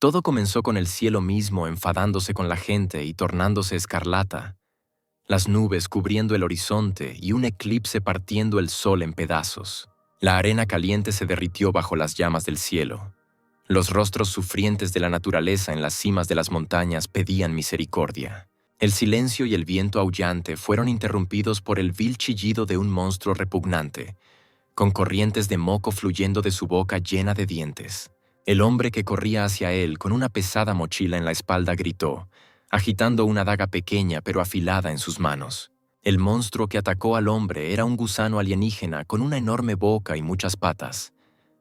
Todo comenzó con el cielo mismo enfadándose con la gente y tornándose escarlata, las nubes cubriendo el horizonte y un eclipse partiendo el sol en pedazos. La arena caliente se derritió bajo las llamas del cielo. Los rostros sufrientes de la naturaleza en las cimas de las montañas pedían misericordia. El silencio y el viento aullante fueron interrumpidos por el vil chillido de un monstruo repugnante, con corrientes de moco fluyendo de su boca llena de dientes. El hombre que corría hacia él con una pesada mochila en la espalda gritó, agitando una daga pequeña pero afilada en sus manos. El monstruo que atacó al hombre era un gusano alienígena con una enorme boca y muchas patas.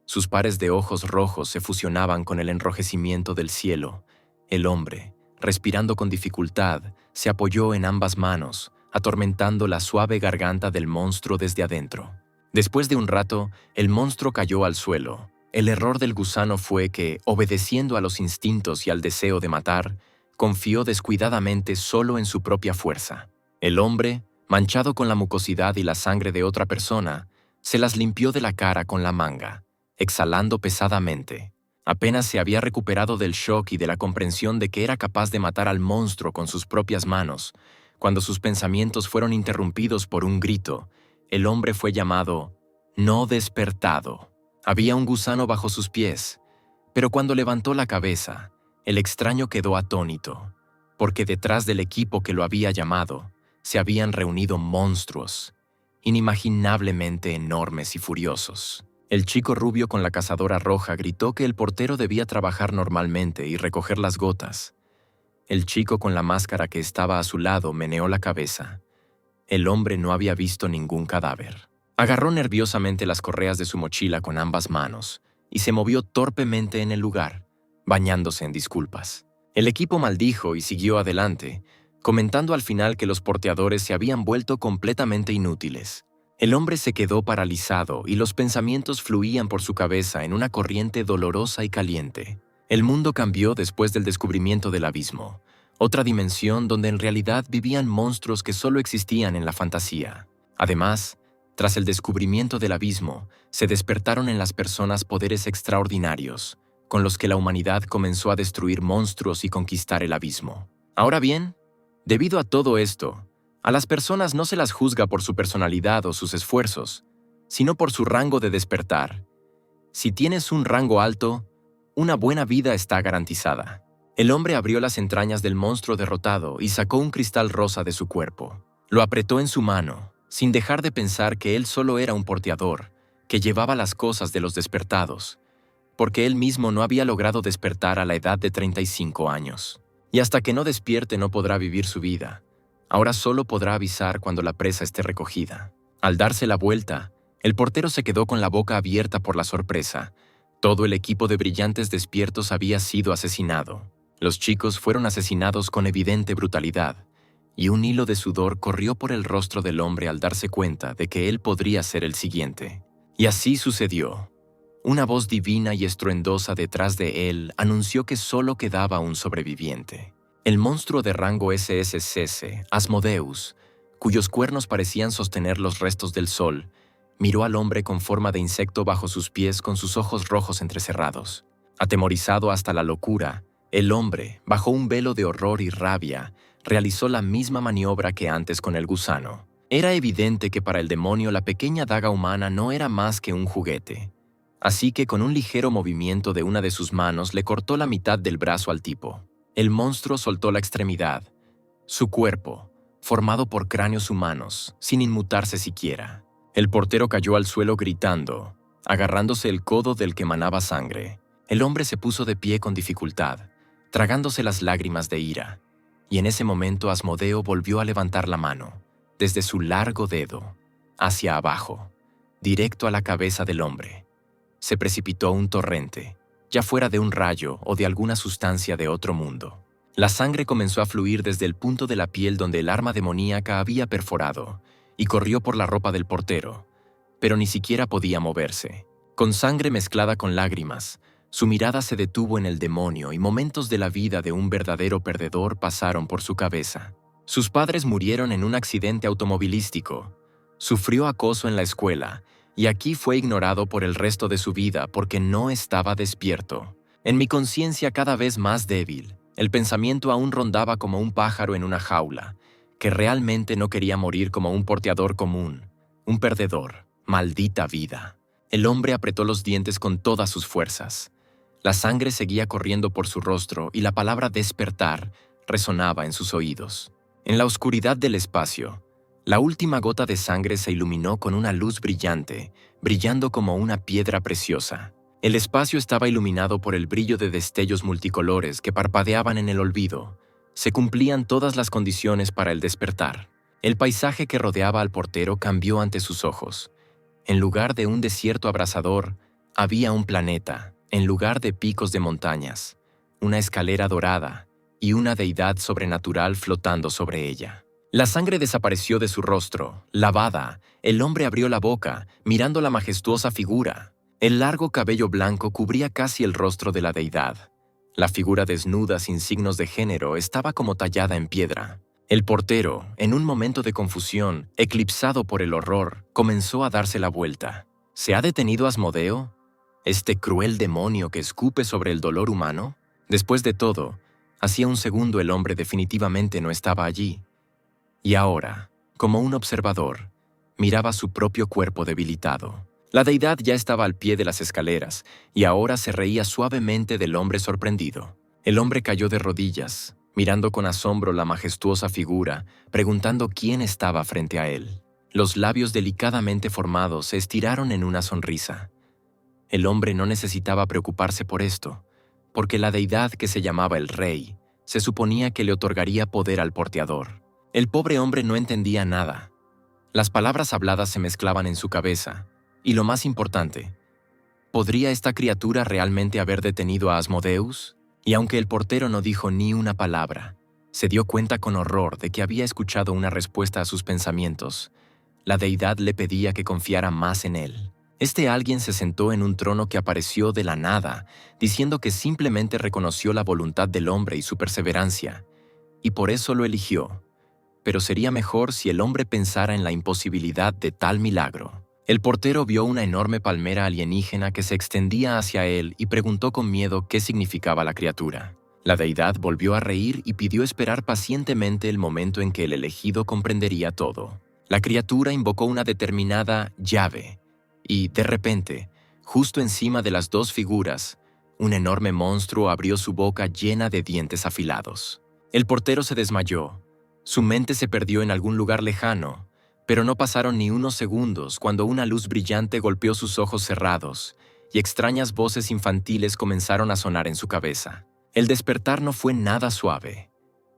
Sus pares de ojos rojos se fusionaban con el enrojecimiento del cielo. El hombre, respirando con dificultad, se apoyó en ambas manos, atormentando la suave garganta del monstruo desde adentro. Después de un rato, el monstruo cayó al suelo. El error del gusano fue que, obedeciendo a los instintos y al deseo de matar, confió descuidadamente solo en su propia fuerza. El hombre, manchado con la mucosidad y la sangre de otra persona, se las limpió de la cara con la manga, exhalando pesadamente. Apenas se había recuperado del shock y de la comprensión de que era capaz de matar al monstruo con sus propias manos, cuando sus pensamientos fueron interrumpidos por un grito. El hombre fue llamado no despertado. Había un gusano bajo sus pies, pero cuando levantó la cabeza, el extraño quedó atónito, porque detrás del equipo que lo había llamado, se habían reunido monstruos, inimaginablemente enormes y furiosos. El chico rubio con la cazadora roja gritó que el portero debía trabajar normalmente y recoger las gotas. El chico con la máscara que estaba a su lado meneó la cabeza. El hombre no había visto ningún cadáver. Agarró nerviosamente las correas de su mochila con ambas manos y se movió torpemente en el lugar, bañándose en disculpas. El equipo maldijo y siguió adelante, comentando al final que los porteadores se habían vuelto completamente inútiles. El hombre se quedó paralizado y los pensamientos fluían por su cabeza en una corriente dolorosa y caliente. El mundo cambió después del descubrimiento del abismo, otra dimensión donde en realidad vivían monstruos que solo existían en la fantasía. Además, tras el descubrimiento del abismo, se despertaron en las personas poderes extraordinarios, con los que la humanidad comenzó a destruir monstruos y conquistar el abismo. Ahora bien, debido a todo esto, a las personas no se las juzga por su personalidad o sus esfuerzos, sino por su rango de despertar. Si tienes un rango alto, una buena vida está garantizada. El hombre abrió las entrañas del monstruo derrotado y sacó un cristal rosa de su cuerpo. Lo apretó en su mano, sin dejar de pensar que él solo era un porteador, que llevaba las cosas de los despertados, porque él mismo no había logrado despertar a la edad de 35 años. Y hasta que no despierte no podrá vivir su vida. Ahora solo podrá avisar cuando la presa esté recogida. Al darse la vuelta, el portero se quedó con la boca abierta por la sorpresa. Todo el equipo de brillantes despiertos había sido asesinado. Los chicos fueron asesinados con evidente brutalidad, y un hilo de sudor corrió por el rostro del hombre al darse cuenta de que él podría ser el siguiente. Y así sucedió. Una voz divina y estruendosa detrás de él anunció que solo quedaba un sobreviviente. El monstruo de rango SSCC, Asmodeus, cuyos cuernos parecían sostener los restos del sol, miró al hombre con forma de insecto bajo sus pies con sus ojos rojos entrecerrados. Atemorizado hasta la locura, el hombre, bajo un velo de horror y rabia, realizó la misma maniobra que antes con el gusano. Era evidente que para el demonio la pequeña daga humana no era más que un juguete. Así que con un ligero movimiento de una de sus manos le cortó la mitad del brazo al tipo. El monstruo soltó la extremidad. Su cuerpo, formado por cráneos humanos, sin inmutarse siquiera. El portero cayó al suelo gritando, agarrándose el codo del que manaba sangre. El hombre se puso de pie con dificultad, tragándose las lágrimas de ira. Y en ese momento Asmodeo volvió a levantar la mano, desde su largo dedo, hacia abajo, directo a la cabeza del hombre. Se precipitó un torrente, ya fuera de un rayo o de alguna sustancia de otro mundo. La sangre comenzó a fluir desde el punto de la piel donde el arma demoníaca había perforado y corrió por la ropa del portero, pero ni siquiera podía moverse. Con sangre mezclada con lágrimas, su mirada se detuvo en el demonio y momentos de la vida de un verdadero perdedor pasaron por su cabeza. Sus padres murieron en un accidente automovilístico. Sufrió acoso en la escuela y aquí fue ignorado por el resto de su vida porque no estaba despierto. En mi conciencia cada vez más débil, el pensamiento aún rondaba como un pájaro en una jaula, que realmente no quería morir como un porteador común, un perdedor. Maldita vida. El hombre apretó los dientes con todas sus fuerzas. La sangre seguía corriendo por su rostro y la palabra despertar resonaba en sus oídos. En la oscuridad del espacio, la última gota de sangre se iluminó con una luz brillante, brillando como una piedra preciosa. El espacio estaba iluminado por el brillo de destellos multicolores que parpadeaban en el olvido. Se cumplían todas las condiciones para el despertar. El paisaje que rodeaba al portero cambió ante sus ojos. En lugar de un desierto abrasador, había un planeta, en lugar de picos de montañas, una escalera dorada y una deidad sobrenatural flotando sobre ella. La sangre desapareció de su rostro, lavada. El hombre abrió la boca, mirando la majestuosa figura. El largo cabello blanco cubría casi el rostro de la deidad. La figura desnuda sin signos de género estaba como tallada en piedra. El portero, en un momento de confusión, eclipsado por el horror, comenzó a darse la vuelta. ¿Se ha detenido Asmodeo? ¿Este cruel demonio que escupe sobre el dolor humano? Después de todo, hacía un segundo el hombre definitivamente no estaba allí. Y ahora, como un observador, miraba su propio cuerpo debilitado. La deidad ya estaba al pie de las escaleras, y ahora se reía suavemente del hombre sorprendido. El hombre cayó de rodillas, mirando con asombro la majestuosa figura, preguntando quién estaba frente a él. Los labios delicadamente formados se estiraron en una sonrisa. El hombre no necesitaba preocuparse por esto, porque la deidad que se llamaba el Rey se suponía que le otorgaría poder al porteador. El pobre hombre no entendía nada. Las palabras habladas se mezclaban en su cabeza, y lo más importante, ¿podría esta criatura realmente haber detenido a Asmodeus? Y aunque el portero no dijo ni una palabra, se dio cuenta con horror de que había escuchado una respuesta a sus pensamientos. La deidad le pedía que confiara más en él. Este alguien se sentó en un trono que apareció de la nada, diciendo que simplemente reconoció la voluntad del hombre y su perseverancia, y por eso lo eligió. Pero sería mejor si el hombre pensara en la imposibilidad de tal milagro. El portero vio una enorme palmera alienígena que se extendía hacia él y preguntó con miedo qué significaba la criatura. La deidad volvió a reír y pidió esperar pacientemente el momento en que el elegido comprendería todo. La criatura invocó una determinada llave y, de repente, justo encima de las dos figuras, un enorme monstruo abrió su boca llena de dientes afilados. El portero se desmayó. Su mente se perdió en algún lugar lejano, pero no pasaron ni unos segundos cuando una luz brillante golpeó sus ojos cerrados y extrañas voces infantiles comenzaron a sonar en su cabeza. El despertar no fue nada suave.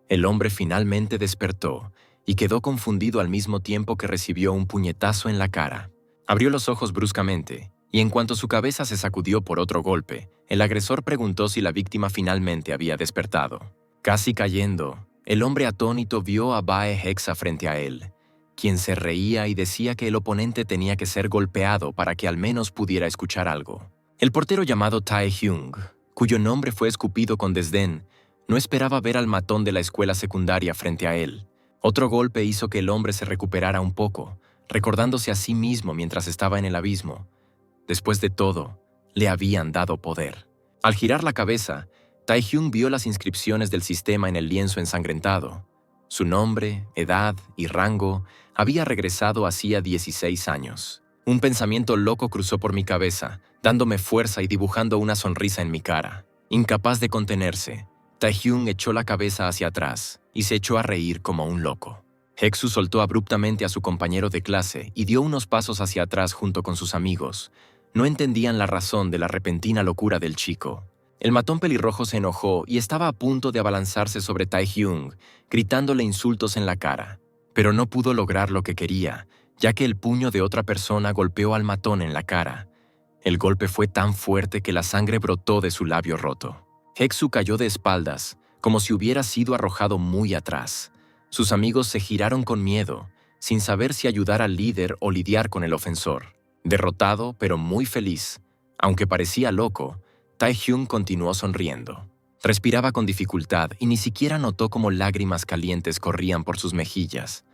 El hombre finalmente despertó y quedó confundido al mismo tiempo que recibió un puñetazo en la cara. Abrió los ojos bruscamente y en cuanto su cabeza se sacudió por otro golpe, el agresor preguntó si la víctima finalmente había despertado. Casi cayendo, el hombre atónito vio a Bae Hexa frente a él, quien se reía y decía que el oponente tenía que ser golpeado para que al menos pudiera escuchar algo. El portero llamado Tae Hyung, cuyo nombre fue escupido con desdén, no esperaba ver al matón de la escuela secundaria frente a él. Otro golpe hizo que el hombre se recuperara un poco, recordándose a sí mismo mientras estaba en el abismo. Después de todo, le habían dado poder. Al girar la cabeza, Tae Hyung vio las inscripciones del sistema en el lienzo ensangrentado. Su nombre, edad y rango había regresado hacía 16 años. Un pensamiento loco cruzó por mi cabeza, dándome fuerza y dibujando una sonrisa en mi cara. Incapaz de contenerse, Tae Hyung echó la cabeza hacia atrás y se echó a reír como un loco. Heksu soltó abruptamente a su compañero de clase y dio unos pasos hacia atrás junto con sus amigos. No entendían la razón de la repentina locura del chico. El matón pelirrojo se enojó y estaba a punto de abalanzarse sobre Tae Hyung, gritándole insultos en la cara. Pero no pudo lograr lo que quería, ya que el puño de otra persona golpeó al matón en la cara. El golpe fue tan fuerte que la sangre brotó de su labio roto. Heksu cayó de espaldas, como si hubiera sido arrojado muy atrás. Sus amigos se giraron con miedo, sin saber si ayudar al líder o lidiar con el ofensor. Derrotado, pero muy feliz, aunque parecía loco, Tae Hyung continuó sonriendo. Respiraba con dificultad y ni siquiera notó cómo lágrimas calientes corrían por sus mejillas.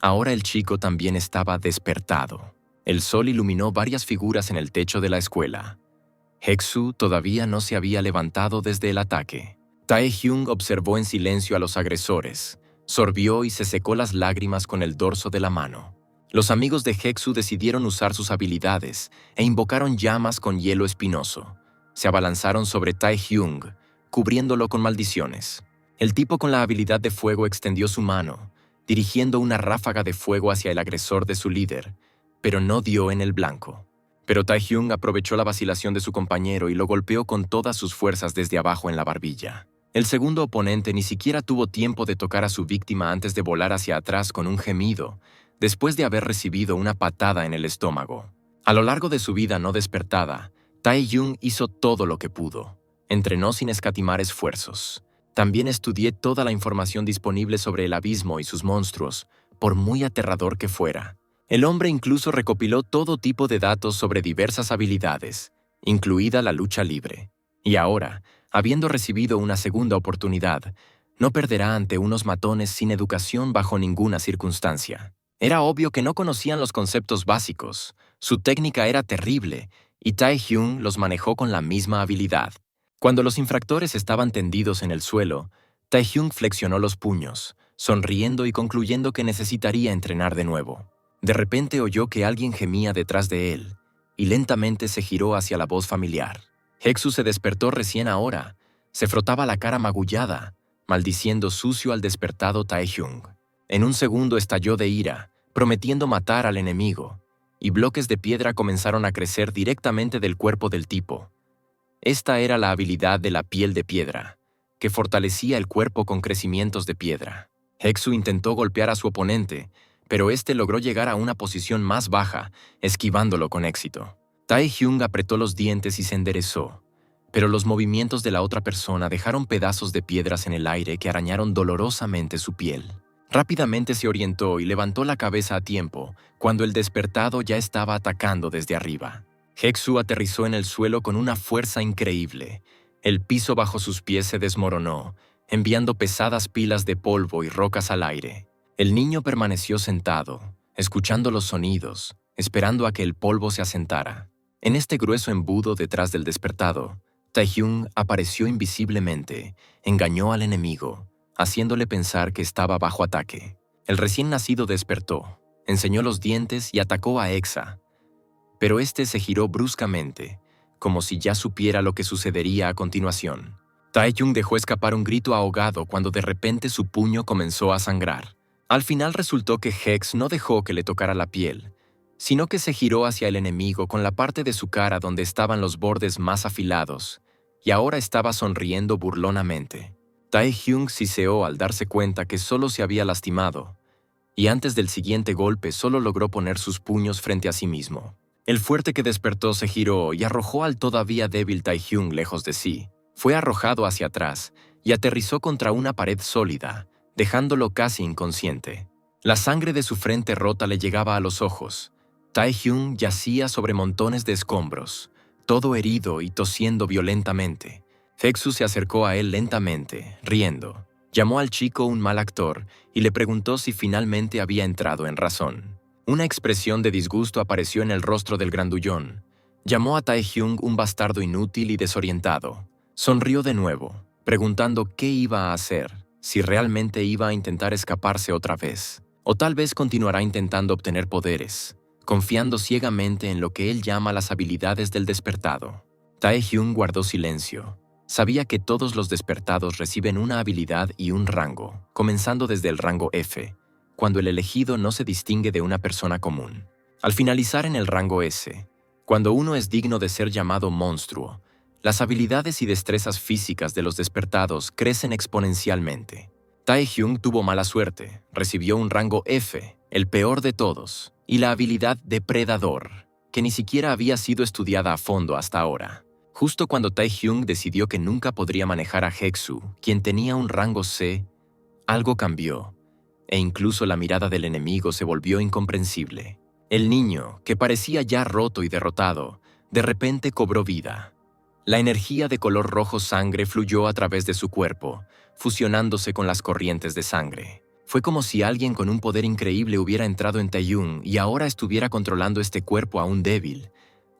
Ahora el chico también estaba despertado. El sol iluminó varias figuras en el techo de la escuela. Heksu todavía no se había levantado desde el ataque. Taehyung observó en silencio a los agresores, sorbió y se secó las lágrimas con el dorso de la mano. Los amigos de Heksu decidieron usar sus habilidades e invocaron llamas con hielo espinoso. Se abalanzaron sobre Taehyung, cubriéndolo con maldiciones. El tipo con la habilidad de fuego extendió su mano, dirigiendo una ráfaga de fuego hacia el agresor de su líder, pero no dio en el blanco. Pero Taehyung aprovechó la vacilación de su compañero y lo golpeó con todas sus fuerzas desde abajo en la barbilla. El segundo oponente ni siquiera tuvo tiempo de tocar a su víctima antes de volar hacia atrás con un gemido, después de haber recibido una patada en el estómago. A lo largo de su vida no despertada, Taehyung hizo todo lo que pudo. Entrenó sin escatimar esfuerzos. También estudié toda la información disponible sobre el abismo y sus monstruos, por muy aterrador que fuera. El hombre incluso recopiló todo tipo de datos sobre diversas habilidades, incluida la lucha libre. Y ahora, habiendo recibido una segunda oportunidad, no perderá ante unos matones sin educación bajo ninguna circunstancia. Era obvio que no conocían los conceptos básicos, su técnica era terrible, y Taehyung los manejó con la misma habilidad. Cuando los infractores estaban tendidos en el suelo, Taehyung flexionó los puños, sonriendo y concluyendo que necesitaría entrenar de nuevo. De repente oyó que alguien gemía detrás de él, y lentamente se giró hacia la voz familiar. Heksu se despertó recién ahora, se frotaba la cara magullada, maldiciendo sucio al despertado Taehyung. En un segundo estalló de ira, prometiendo matar al enemigo, y bloques de piedra comenzaron a crecer directamente del cuerpo del tipo. Esta era la habilidad de la piel de piedra, que fortalecía el cuerpo con crecimientos de piedra. Heksu intentó golpear a su oponente, pero este logró llegar a una posición más baja, esquivándolo con éxito. Taehyung apretó los dientes y se enderezó, pero los movimientos de la otra persona dejaron pedazos de piedras en el aire que arañaron dolorosamente su piel. Rápidamente se orientó y levantó la cabeza a tiempo, cuando el despertado ya estaba atacando desde arriba. Heksu aterrizó en el suelo con una fuerza increíble. El piso bajo sus pies se desmoronó, enviando pesadas pilas de polvo y rocas al aire. El niño permaneció sentado, escuchando los sonidos, esperando a que el polvo se asentara. En este grueso embudo detrás del despertado, Taehyung apareció invisiblemente, engañó al enemigo, haciéndole pensar que estaba bajo ataque. El recién nacido despertó, enseñó los dientes y atacó a Exa, pero este se giró bruscamente, como si ya supiera lo que sucedería a continuación. Taehyung dejó escapar un grito ahogado cuando de repente su puño comenzó a sangrar. Al final resultó que Hex no dejó que le tocara la piel, sino que se giró hacia el enemigo con la parte de su cara donde estaban los bordes más afilados, y ahora estaba sonriendo burlonamente. Taehyung siseó al darse cuenta que solo se había lastimado, y antes del siguiente golpe solo logró poner sus puños frente a sí mismo. El fuerte que despertó se giró y arrojó al todavía débil Taehyung lejos de sí. Fue arrojado hacia atrás y aterrizó contra una pared sólida, dejándolo casi inconsciente. La sangre de su frente rota le llegaba a los ojos. Taehyung yacía sobre montones de escombros, todo herido y tosiendo violentamente. Heksu se acercó a él lentamente, riendo. Llamó al chico un mal actor y le preguntó si finalmente había entrado en razón. Una expresión de disgusto apareció en el rostro del grandullón. Llamó a Taehyung un bastardo inútil y desorientado. Sonrió de nuevo, preguntando qué iba a hacer, si realmente iba a intentar escaparse otra vez, o tal vez continuará intentando obtener poderes, confiando ciegamente en lo que él llama las habilidades del despertado. Taehyung guardó silencio. Sabía que todos los despertados reciben una habilidad y un rango, comenzando desde el rango F, cuando el elegido no se distingue de una persona común. Al finalizar en el rango S, cuando uno es digno de ser llamado monstruo, las habilidades y destrezas físicas de los despertados crecen exponencialmente. Taehyung tuvo mala suerte, recibió un rango F, el peor de todos, y la habilidad Depredador, que ni siquiera había sido estudiada a fondo hasta ahora. Justo cuando Taehyung decidió que nunca podría manejar a Heksu, quien tenía un rango C, algo cambió, e incluso la mirada del enemigo se volvió incomprensible. El niño, que parecía ya roto y derrotado, de repente cobró vida. La energía de color rojo sangre fluyó a través de su cuerpo, fusionándose con las corrientes de sangre. Fue como si alguien con un poder increíble hubiera entrado en Taehyung y ahora estuviera controlando este cuerpo aún débil,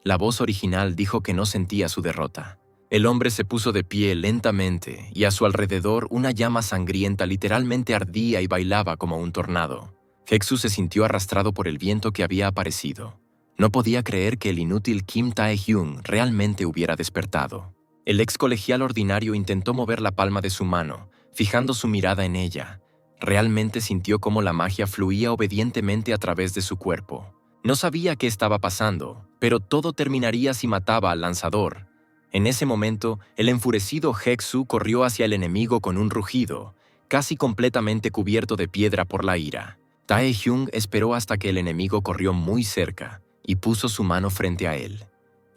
La voz original dijo que no sentía su derrota. El hombre se puso de pie lentamente y a su alrededor una llama sangrienta literalmente ardía y bailaba como un tornado. Heksu se sintió arrastrado por el viento que había aparecido. No podía creer que el inútil Kim Tae-hyung realmente hubiera despertado. El ex colegial ordinario intentó mover la palma de su mano, fijando su mirada en ella. Realmente sintió cómo la magia fluía obedientemente a través de su cuerpo. No sabía qué estaba pasando, pero todo terminaría si mataba al lanzador. En ese momento, el enfurecido Heksu corrió hacia el enemigo con un rugido, casi completamente cubierto de piedra por la ira. Tae-hyung esperó hasta que el enemigo corrió muy cerca y puso su mano frente a él.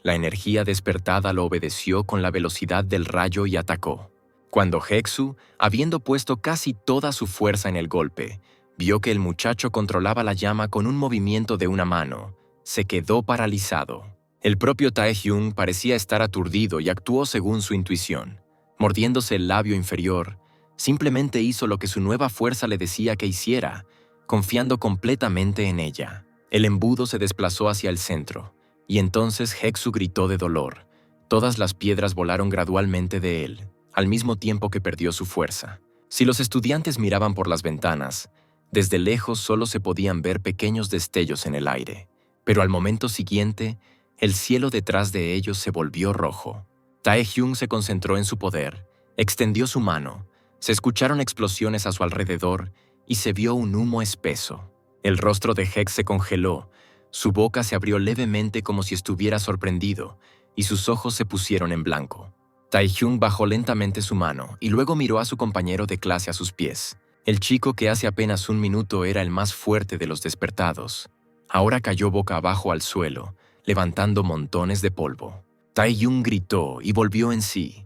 La energía despertada lo obedeció con la velocidad del rayo y atacó. Cuando Heksu, habiendo puesto casi toda su fuerza en el golpe, vio que el muchacho controlaba la llama con un movimiento de una mano, se quedó paralizado. El propio Tae-hyung parecía estar aturdido y actuó según su intuición. Mordiéndose el labio inferior, simplemente hizo lo que su nueva fuerza le decía que hiciera, confiando completamente en ella. El embudo se desplazó hacia el centro, y entonces Heksu gritó de dolor. Todas las piedras volaron gradualmente de él, al mismo tiempo que perdió su fuerza. Si los estudiantes miraban por las ventanas, desde lejos solo se podían ver pequeños destellos en el aire. Pero al momento siguiente, el cielo detrás de ellos se volvió rojo. Tae-hyung se concentró en su poder, extendió su mano, se escucharon explosiones a su alrededor y se vio un humo espeso. El rostro de Hex se congeló, su boca se abrió levemente como si estuviera sorprendido y sus ojos se pusieron en blanco. Tae-hyung bajó lentamente su mano y luego miró a su compañero de clase a sus pies. El chico que hace apenas un minuto era el más fuerte de los despertados. Ahora cayó boca abajo al suelo, levantando montones de polvo. Tae-hyung gritó y volvió en sí.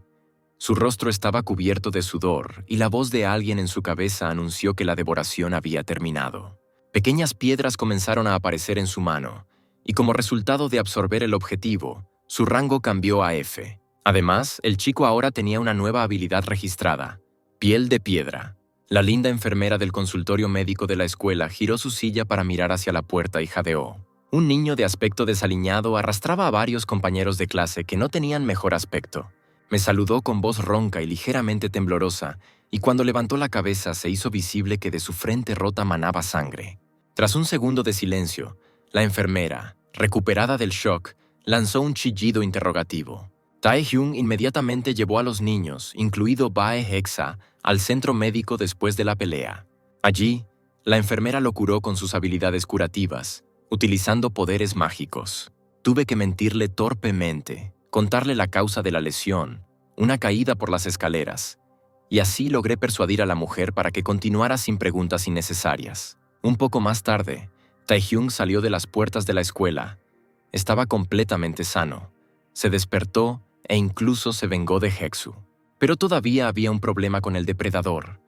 Su rostro estaba cubierto de sudor y la voz de alguien en su cabeza anunció que la devoración había terminado. Pequeñas piedras comenzaron a aparecer en su mano, y como resultado de absorber el objetivo, su rango cambió a F. Además, el chico ahora tenía una nueva habilidad registrada: piel de piedra. La linda enfermera del consultorio médico de la escuela giró su silla para mirar hacia la puerta y jadeó. Un niño de aspecto desaliñado arrastraba a varios compañeros de clase que no tenían mejor aspecto. Me saludó con voz ronca y ligeramente temblorosa, y cuando levantó la cabeza se hizo visible que de su frente rota manaba sangre. Tras un segundo de silencio, la enfermera, recuperada del shock, lanzó un chillido interrogativo. Tae-hyung inmediatamente llevó a los niños, incluido Bae Hexa, al centro médico después de la pelea. Allí, la enfermera lo curó con sus habilidades curativas, utilizando poderes mágicos. Tuve que mentirle torpemente, contarle la causa de la lesión, una caída por las escaleras, y así logré persuadir a la mujer para que continuara sin preguntas innecesarias. Un poco más tarde, Tae-hyung salió de las puertas de la escuela. Estaba completamente sano. Se despertó e incluso se vengó de Heksu. Pero todavía había un problema con el depredador,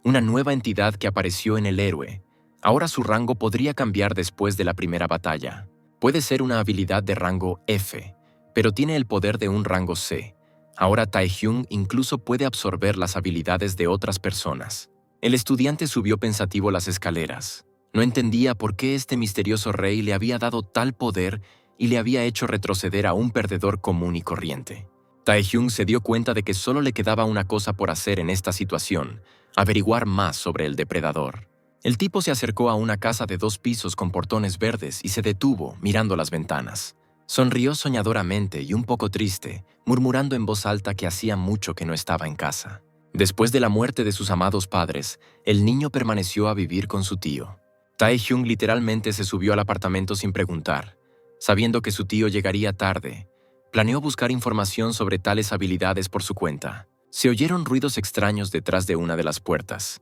una nueva entidad que apareció en el héroe. Ahora su rango podría cambiar después de la primera batalla. Puede ser una habilidad de rango F, pero tiene el poder de un rango C. Ahora Tae-hyung incluso puede absorber las habilidades de otras personas. El estudiante subió pensativo las escaleras. No entendía por qué este misterioso rey le había dado tal poder y le había hecho retroceder a un perdedor común y corriente. Tae-hyung se dio cuenta de que solo le quedaba una cosa por hacer en esta situación: averiguar más sobre el depredador. El tipo se acercó a una casa de 2 pisos con portones verdes y se detuvo mirando las ventanas. Sonrió soñadoramente y un poco triste, murmurando en voz alta que hacía mucho que no estaba en casa. Después de la muerte de sus amados padres, el niño permaneció a vivir con su tío. Tae-hyung literalmente se subió al apartamento sin preguntar. Sabiendo que su tío llegaría tarde, planeó buscar información sobre tales habilidades por su cuenta. Se oyeron ruidos extraños detrás de una de las puertas.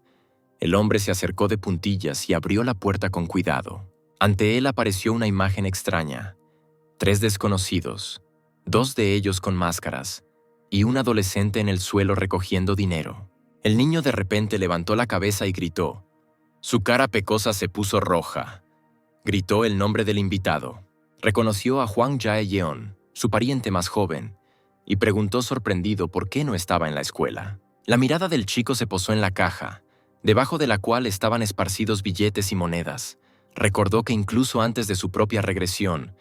El hombre se acercó de puntillas y abrió la puerta con cuidado. Ante él apareció una imagen extraña: 3 desconocidos, 2 de ellos con máscaras, y un adolescente en el suelo recogiendo dinero. El niño de repente levantó la cabeza y gritó. Su cara pecosa se puso roja. Gritó el nombre del invitado. Reconoció a Hwang Jae-yeon, su pariente más joven, y preguntó sorprendido por qué no estaba en la escuela. La mirada del chico se posó en la caja, debajo de la cual estaban esparcidos billetes y monedas. Recordó que incluso antes de su propia regresión,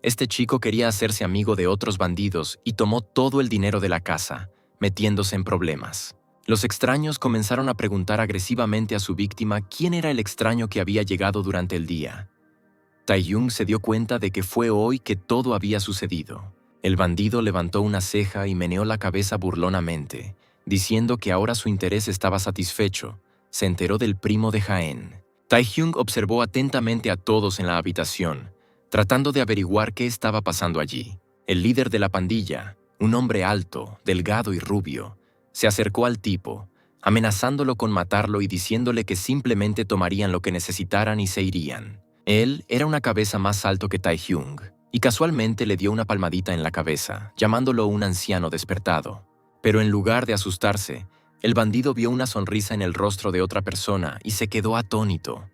Este chico quería hacerse amigo de otros bandidos y tomó todo el dinero de la casa, metiéndose en problemas. Los extraños comenzaron a preguntar agresivamente a su víctima quién era el extraño que había llegado durante el día. Tae-hyung se dio cuenta de que fue hoy que todo había sucedido. El bandido levantó una ceja y meneó la cabeza burlonamente, diciendo que ahora su interés estaba satisfecho. Se enteró del primo de Jaen. Tae-hyung observó atentamente a todos en la habitación, tratando de averiguar qué estaba pasando allí. El líder de la pandilla, un hombre alto, delgado y rubio, se acercó al tipo, amenazándolo con matarlo y diciéndole que simplemente tomarían lo que necesitaran y se irían. Él era una cabeza más alto que Tae-hyung, y casualmente le dio una palmadita en la cabeza, llamándolo un anciano despertado. Pero en lugar de asustarse, el bandido vio una sonrisa en el rostro de otra persona y se quedó atónito,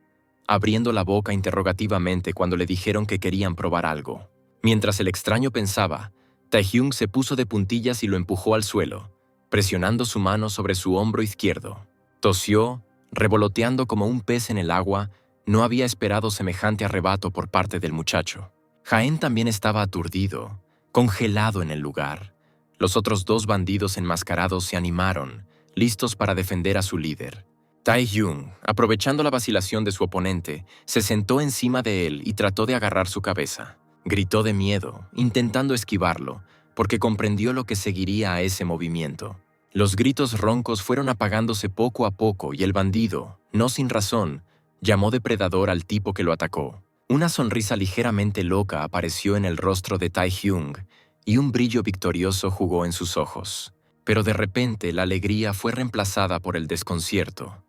abriendo la boca interrogativamente cuando le dijeron que querían probar algo. Mientras el extraño pensaba, Tae-hyung se puso de puntillas y lo empujó al suelo, presionando su mano sobre su hombro izquierdo. Tosió, revoloteando como un pez en el agua. No había esperado semejante arrebato por parte del muchacho. Jaen también estaba aturdido, congelado en el lugar. Los otros dos bandidos enmascarados se animaron, listos para defender a su líder. Tae-hyung, aprovechando la vacilación de su oponente, se sentó encima de él y trató de agarrar su cabeza. Gritó de miedo, intentando esquivarlo, porque comprendió lo que seguiría a ese movimiento. Los gritos roncos fueron apagándose poco a poco y el bandido, no sin razón, llamó depredador al tipo que lo atacó. Una sonrisa ligeramente loca apareció en el rostro de Tae-hyung y un brillo victorioso jugó en sus ojos. Pero de repente la alegría fue reemplazada por el desconcierto.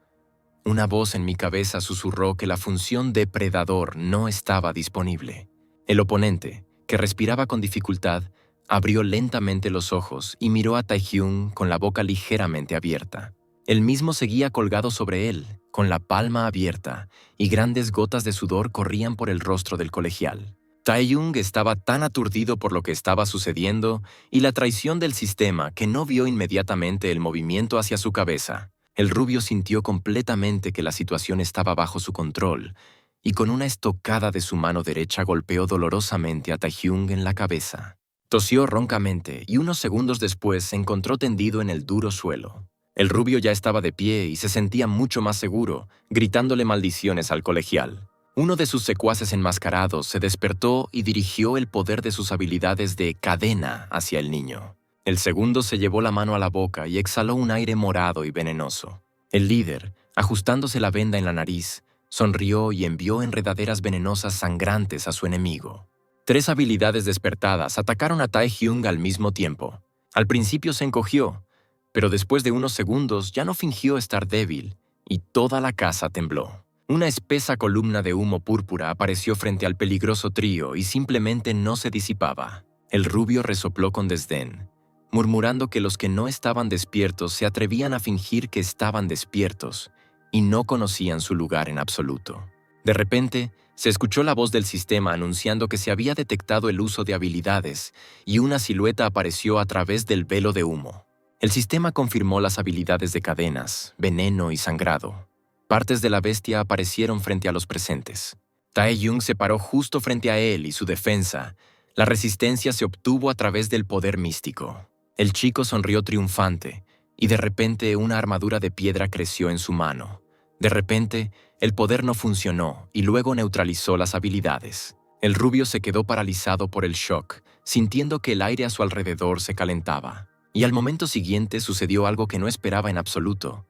Una voz en mi cabeza susurró que la función depredador no estaba disponible. El oponente, que respiraba con dificultad, abrió lentamente los ojos y miró a Tae-hyung con la boca ligeramente abierta. Él mismo seguía colgado sobre él, con la palma abierta, y grandes gotas de sudor corrían por el rostro del colegial. Tae-hyung estaba tan aturdido por lo que estaba sucediendo y la traición del sistema que no vio inmediatamente el movimiento hacia su cabeza. El rubio sintió completamente que la situación estaba bajo su control, y con una estocada de su mano derecha golpeó dolorosamente a Tae-hyung en la cabeza. Tosió roncamente y unos segundos después se encontró tendido en el duro suelo. El rubio ya estaba de pie y se sentía mucho más seguro, gritándole maldiciones al colegial. Uno de sus secuaces enmascarados se despertó y dirigió el poder de sus habilidades de cadena hacia el niño. El segundo se llevó la mano a la boca y exhaló un aire morado y venenoso. El líder, ajustándose la venda en la nariz, sonrió y envió enredaderas venenosas sangrantes a su enemigo. 3 habilidades despertadas atacaron a Tae-hyung al mismo tiempo. Al principio se encogió, pero después de unos segundos ya no fingió estar débil, y toda la casa tembló. Una espesa columna de humo púrpura apareció frente al peligroso trío y simplemente no se disipaba. El rubio resopló con desdén, murmurando que los que no estaban despiertos se atrevían a fingir que estaban despiertos y no conocían su lugar en absoluto. De repente, se escuchó la voz del sistema anunciando que se había detectado el uso de habilidades y una silueta apareció a través del velo de humo. El sistema confirmó las habilidades de cadenas, veneno y sangrado. Partes de la bestia aparecieron frente a los presentes. Tae-hyung se paró justo frente a él y su defensa. La resistencia se obtuvo a través del poder místico. El chico sonrió triunfante y de repente una armadura de piedra creció en su mano. De repente, el poder no funcionó y luego neutralizó las habilidades. El rubio se quedó paralizado por el shock, sintiendo que el aire a su alrededor se calentaba. Y al momento siguiente sucedió algo que no esperaba en absoluto.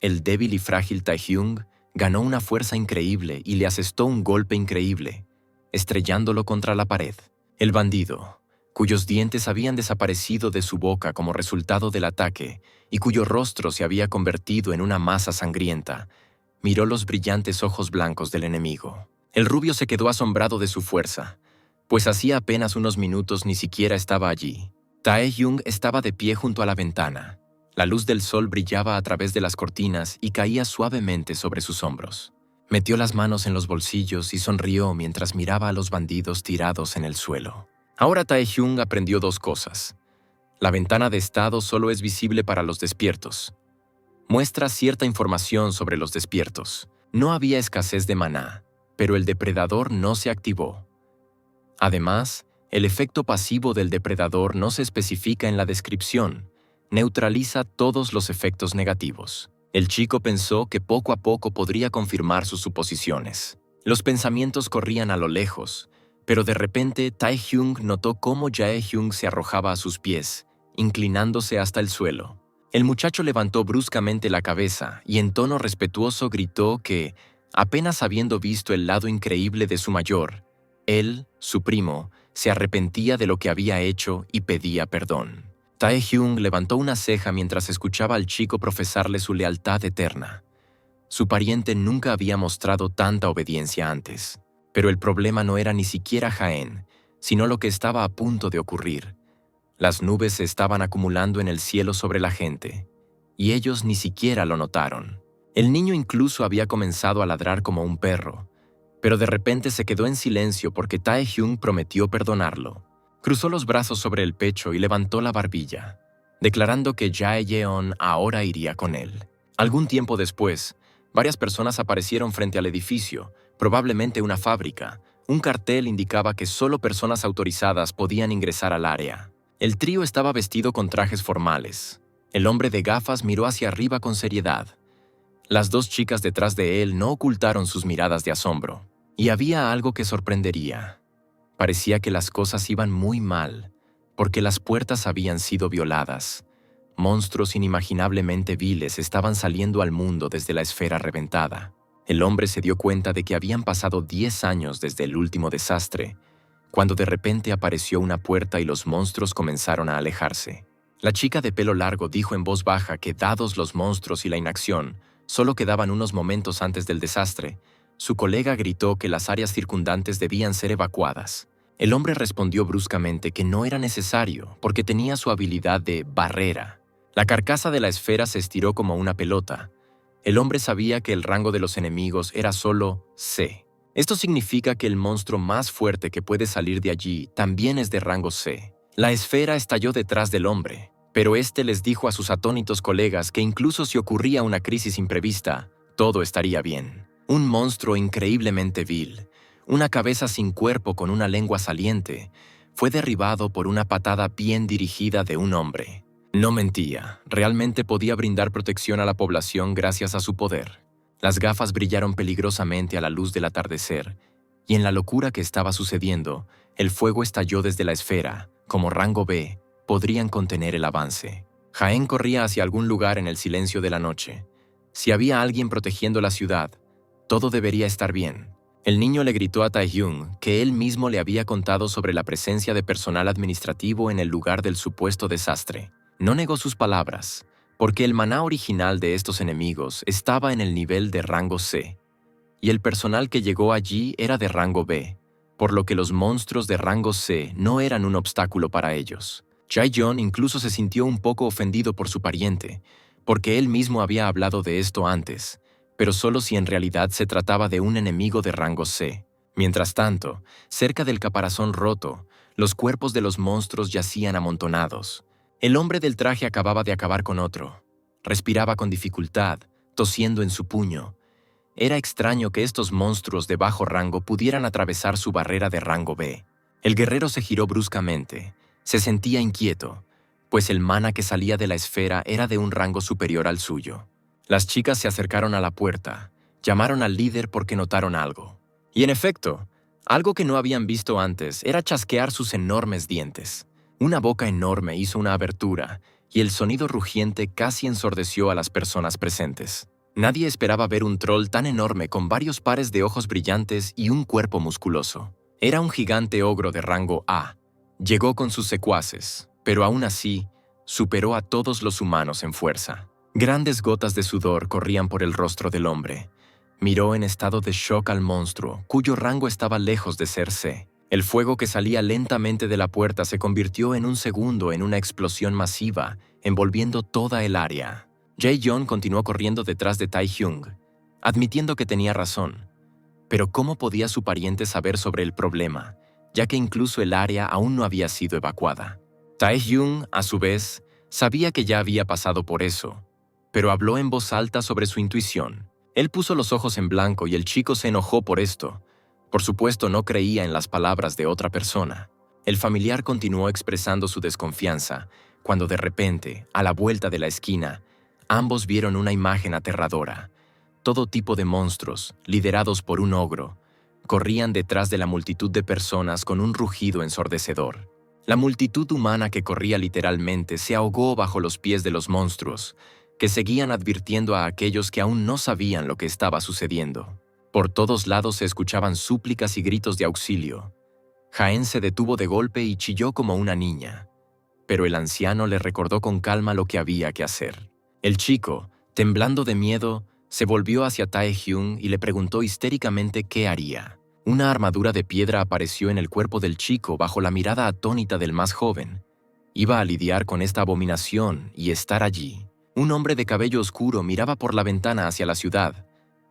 El débil y frágil Tae-hyung ganó una fuerza increíble y le asestó un golpe increíble, estrellándolo contra la pared. El bandido, cuyos dientes habían desaparecido de su boca como resultado del ataque y cuyo rostro se había convertido en una masa sangrienta, miró los brillantes ojos blancos del enemigo. El rubio se quedó asombrado de su fuerza, pues hacía apenas unos minutos ni siquiera estaba allí. Tae-hyung estaba de pie junto a la ventana. La luz del sol brillaba a través de las cortinas y caía suavemente sobre sus hombros. Metió las manos en los bolsillos y sonrió mientras miraba a los bandidos tirados en el suelo. Ahora Tae-hyung aprendió 2 cosas. La ventana de estado solo es visible para los despiertos. Muestra cierta información sobre los despiertos. No había escasez de maná, pero el depredador no se activó. Además, el efecto pasivo del depredador no se especifica en la descripción, neutraliza todos los efectos negativos. El chico pensó que poco a poco podría confirmar sus suposiciones. Los pensamientos corrían a lo lejos, pero de repente Tae-hyung notó cómo Jae-hyung se arrojaba a sus pies, inclinándose hasta el suelo. El muchacho levantó bruscamente la cabeza y en tono respetuoso gritó que, apenas habiendo visto el lado increíble de su mayor, él, su primo, se arrepentía de lo que había hecho y pedía perdón. Tae-hyung levantó una ceja mientras escuchaba al chico profesarle su lealtad eterna. Su pariente nunca había mostrado tanta obediencia antes. Pero el problema no era ni siquiera Jaén, sino lo que estaba a punto de ocurrir. Las nubes se estaban acumulando en el cielo sobre la gente, y ellos ni siquiera lo notaron. El niño incluso había comenzado a ladrar como un perro, pero de repente se quedó en silencio porque Tae-hyung prometió perdonarlo. Cruzó los brazos sobre el pecho y levantó la barbilla, declarando que Jae-yeon ahora iría con él. Algún tiempo después, varias personas aparecieron frente al edificio, probablemente una fábrica. Un cartel indicaba que solo personas autorizadas podían ingresar al área. El trío estaba vestido con trajes formales. El hombre de gafas miró hacia arriba con seriedad. Las dos chicas detrás de él no ocultaron sus miradas de asombro. Y había algo que sorprendería. Parecía que las cosas iban muy mal, porque las puertas habían sido violadas. Monstruos inimaginablemente viles estaban saliendo al mundo desde la esfera reventada. El hombre se dio cuenta de que habían pasado 10 años desde el último desastre, cuando de repente apareció una puerta y los monstruos comenzaron a alejarse. La chica de pelo largo dijo en voz baja que, dados los monstruos y la inacción, solo quedaban unos momentos antes del desastre. Su colega gritó que las áreas circundantes debían ser evacuadas. El hombre respondió bruscamente que no era necesario porque tenía su habilidad de barrera. La carcasa de la esfera se estiró como una pelota. El hombre sabía que el rango de los enemigos era solo C. Esto significa que el monstruo más fuerte que puede salir de allí también es de rango C. La esfera estalló detrás del hombre, pero este les dijo a sus atónitos colegas que incluso si ocurría una crisis imprevista, todo estaría bien. Un monstruo increíblemente vil, una cabeza sin cuerpo con una lengua saliente, fue derribado por una patada bien dirigida de un hombre. No mentía, realmente podía brindar protección a la población gracias a su poder. Las gafas brillaron peligrosamente a la luz del atardecer, y en la locura que estaba sucediendo, el fuego estalló desde la esfera. Como rango B, podrían contener el avance. Jaén corría hacia algún lugar en el silencio de la noche. Si había alguien protegiendo la ciudad, todo debería estar bien. El niño le gritó a Tae-hyung que él mismo le había contado sobre la presencia de personal administrativo en el lugar del supuesto desastre. No negó sus palabras, porque el maná original de estos enemigos estaba en el nivel de rango C, y el personal que llegó allí era de rango B, por lo que los monstruos de rango C no eran un obstáculo para ellos. Jae-yeon incluso se sintió un poco ofendido por su pariente, porque él mismo había hablado de esto antes, pero solo si en realidad se trataba de un enemigo de rango C. Mientras tanto, cerca del caparazón roto, los cuerpos de los monstruos yacían amontonados. El hombre del traje acababa de acabar con otro. Respiraba con dificultad, tosiendo en su puño. Era extraño que estos monstruos de bajo rango pudieran atravesar su barrera de rango B. El guerrero se giró bruscamente. Se sentía inquieto, pues el mana que salía de la esfera era de un rango superior al suyo. Las chicas se acercaron a la puerta, llamaron al líder porque notaron algo. Y en efecto, algo que no habían visto antes era chasquear sus enormes dientes. Una boca enorme hizo una abertura, y el sonido rugiente casi ensordeció a las personas presentes. Nadie esperaba ver un troll tan enorme con varios pares de ojos brillantes y un cuerpo musculoso. Era un gigante ogro de rango A. Llegó con sus secuaces, pero aún así, superó a todos los humanos en fuerza. Grandes gotas de sudor corrían por el rostro del hombre. Miró en estado de shock al monstruo, cuyo rango estaba lejos de ser C. El fuego que salía lentamente de la puerta se convirtió en un segundo en una explosión masiva, envolviendo toda el área. Jae-yeon continuó corriendo detrás de Tae-hyung, admitiendo que tenía razón. Pero ¿cómo podía su pariente saber sobre el problema, ya que incluso el área aún no había sido evacuada? Tae-hyung, a su vez, sabía que ya había pasado por eso, pero habló en voz alta sobre su intuición. Él puso los ojos en blanco y el chico se enojó por esto, Por supuesto, no creía en las palabras de otra persona. El familiar continuó expresando su desconfianza, cuando de repente, a la vuelta de la esquina, ambos vieron una imagen aterradora. Todo tipo de monstruos, liderados por un ogro, corrían detrás de la multitud de personas con un rugido ensordecedor. La multitud humana que corría literalmente se ahogó bajo los pies de los monstruos, que seguían advirtiendo a aquellos que aún no sabían lo que estaba sucediendo. Por todos lados se escuchaban súplicas y gritos de auxilio. Jaén se detuvo de golpe y chilló como una niña, pero el anciano le recordó con calma lo que había que hacer. El chico, temblando de miedo, se volvió hacia Tae-hyun y le preguntó histéricamente qué haría. Una armadura de piedra apareció en el cuerpo del chico bajo la mirada atónita del más joven. Iba a lidiar con esta abominación y estar allí. Un hombre de cabello oscuro miraba por la ventana hacia la ciudad,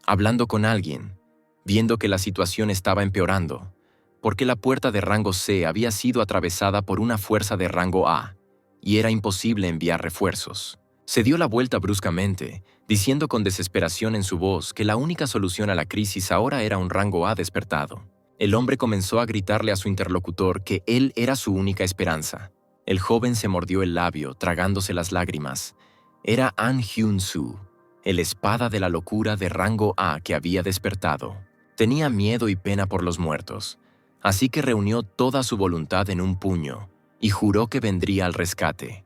hablando con alguien, viendo que la situación estaba empeorando, porque la puerta de rango C había sido atravesada por una fuerza de rango A, y era imposible enviar refuerzos. Se dio la vuelta bruscamente, diciendo con desesperación en su voz que la única solución a la crisis ahora era un rango A despertado. El hombre comenzó a gritarle a su interlocutor que él era su única esperanza. El joven se mordió el labio, tragándose las lágrimas. Era An Hyun-soo, el espada de la locura de rango A que había despertado. Tenía miedo y pena por los muertos, así que reunió toda su voluntad en un puño y juró que vendría al rescate.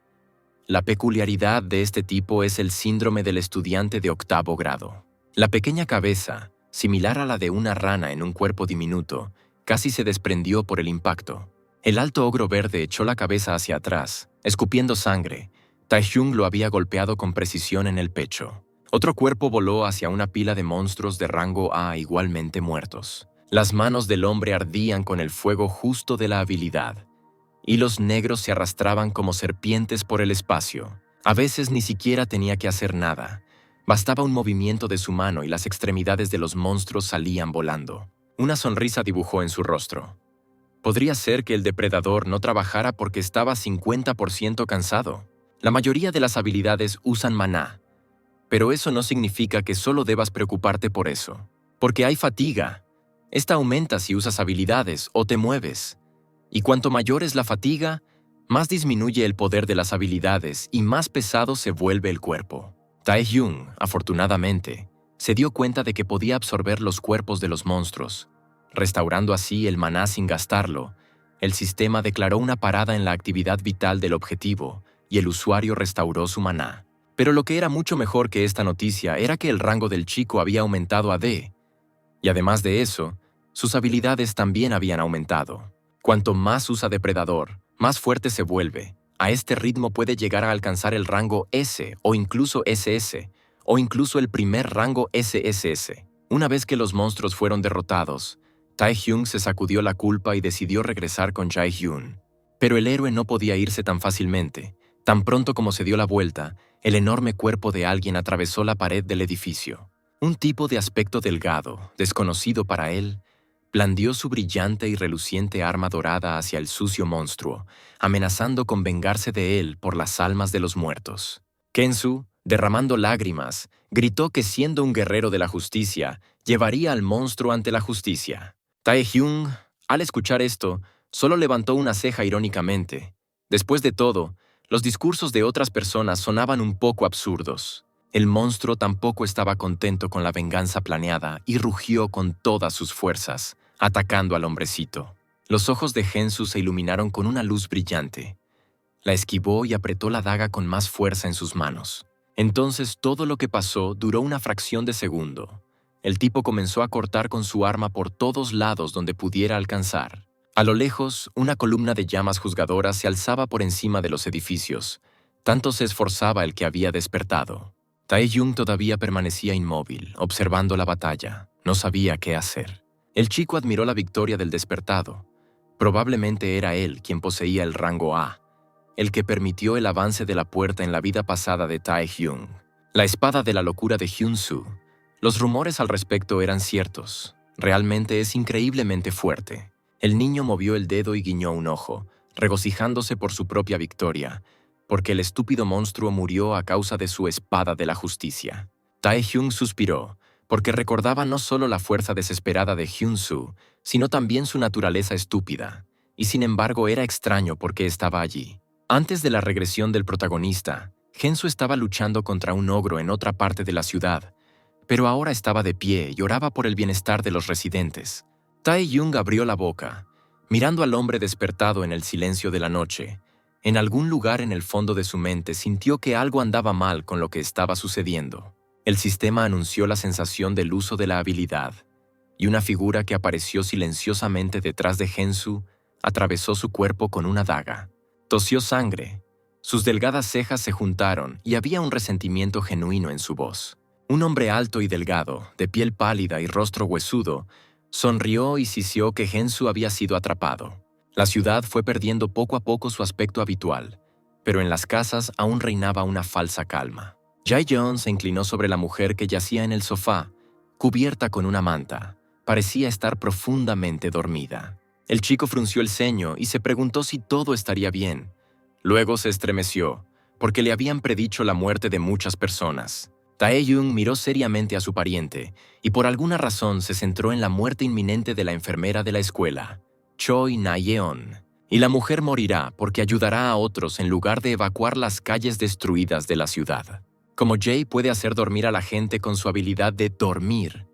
La peculiaridad de este tipo es el síndrome del estudiante de octavo grado. La pequeña cabeza, similar a la de una rana en un cuerpo diminuto, casi se desprendió por el impacto. El alto ogro verde echó la cabeza hacia atrás, escupiendo sangre. Tae-hyun lo había golpeado con precisión en el pecho. Otro cuerpo voló hacia una pila de monstruos de rango A igualmente muertos. Las manos del hombre ardían con el fuego justo de la habilidad. Hilos negros se arrastraban como serpientes por el espacio. A veces ni siquiera tenía que hacer nada. Bastaba un movimiento de su mano y las extremidades de los monstruos salían volando. Una sonrisa dibujó en su rostro. Podría ser que el depredador no trabajara porque estaba 50% cansado. La mayoría de las habilidades usan maná, pero eso no significa que solo debas preocuparte por eso. Porque hay fatiga. Esta aumenta si usas habilidades o te mueves. Y cuanto mayor es la fatiga, más disminuye el poder de las habilidades y más pesado se vuelve el cuerpo. Tae-hyun, afortunadamente, se dio cuenta de que podía absorber los cuerpos de los monstruos. Restaurando así el maná sin gastarlo, el sistema declaró una parada en la actividad vital del objetivo y el usuario restauró su maná. Pero lo que era mucho mejor que esta noticia era que el rango del chico había aumentado a D, y además de eso, sus habilidades también habían aumentado. Cuanto más usa depredador, más fuerte se vuelve. A este ritmo puede llegar a alcanzar el rango S o incluso SS, o incluso el primer rango SSS. Una vez que los monstruos fueron derrotados, Tae-hyun se sacudió la culpa y decidió regresar con Jae-hyun. Pero el héroe no podía irse tan fácilmente. Tan pronto como se dio la vuelta, el enorme cuerpo de alguien atravesó la pared del edificio. Un tipo de aspecto delgado, desconocido para él, blandió su brillante y reluciente arma dorada hacia el sucio monstruo, amenazando con vengarse de él por las almas de los muertos. Kensu, derramando lágrimas, gritó que siendo un guerrero de la justicia, llevaría al monstruo ante la justicia. Tae-hyun, al escuchar esto, solo levantó una ceja irónicamente. Después de todo, los discursos de otras personas sonaban un poco absurdos. El monstruo tampoco estaba contento con la venganza planeada y rugió con todas sus fuerzas, atacando al hombrecito. Los ojos de Gensu se iluminaron con una luz brillante. La esquivó y apretó la daga con más fuerza en sus manos. Entonces todo lo que pasó duró una fracción de segundo. El tipo comenzó a cortar con su arma por todos lados donde pudiera alcanzar. A lo lejos, una columna de llamas juzgadoras se alzaba por encima de los edificios. Tanto se esforzaba el que había despertado. Tae-hyun todavía permanecía inmóvil, observando la batalla. No sabía qué hacer. El chico admiró la victoria del despertado. Probablemente era él quien poseía el rango A, el que permitió el avance de la puerta en la vida pasada de Tae-hyun. La espada de la locura de Hyun-soo. Los rumores al respecto eran ciertos. Realmente es increíblemente fuerte. El niño movió el dedo y guiñó un ojo, regocijándose por su propia victoria, porque el estúpido monstruo murió a causa de su espada de la justicia. Tae-hyun suspiró, porque recordaba no solo la fuerza desesperada de Hyun-soo, sino también su naturaleza estúpida, y sin embargo era extraño porque estaba allí. Antes de la regresión del protagonista, Hyun-soo estaba luchando contra un ogro en otra parte de la ciudad, pero ahora estaba de pie y oraba por el bienestar de los residentes. Tae-hyung abrió la boca, mirando al hombre despertado en el silencio de la noche. En algún lugar en el fondo de su mente sintió que algo andaba mal con lo que estaba sucediendo. El sistema anunció la sensación del uso de la habilidad, y una figura que apareció silenciosamente detrás de Hyun-soo atravesó su cuerpo con una daga. Tosió sangre. Sus delgadas cejas se juntaron y había un resentimiento genuino en su voz. Un hombre alto y delgado, de piel pálida y rostro huesudo, sonrió y sisió que Hyun-soo había sido atrapado. La ciudad fue perdiendo poco a poco su aspecto habitual, pero en las casas aún reinaba una falsa calma. Jae-yeon se inclinó sobre la mujer que yacía en el sofá, cubierta con una manta. Parecía estar profundamente dormida. El chico frunció el ceño y se preguntó si todo estaría bien. Luego se estremeció, porque le habían predicho la muerte de muchas personas. Tae-hyung miró seriamente a su pariente y por alguna razón se centró en la muerte inminente de la enfermera de la escuela, Choi Na-yeon. Y la mujer morirá porque ayudará a otros en lugar de evacuar las calles destruidas de la ciudad. Como Jae puede hacer dormir a la gente con su habilidad de dormir,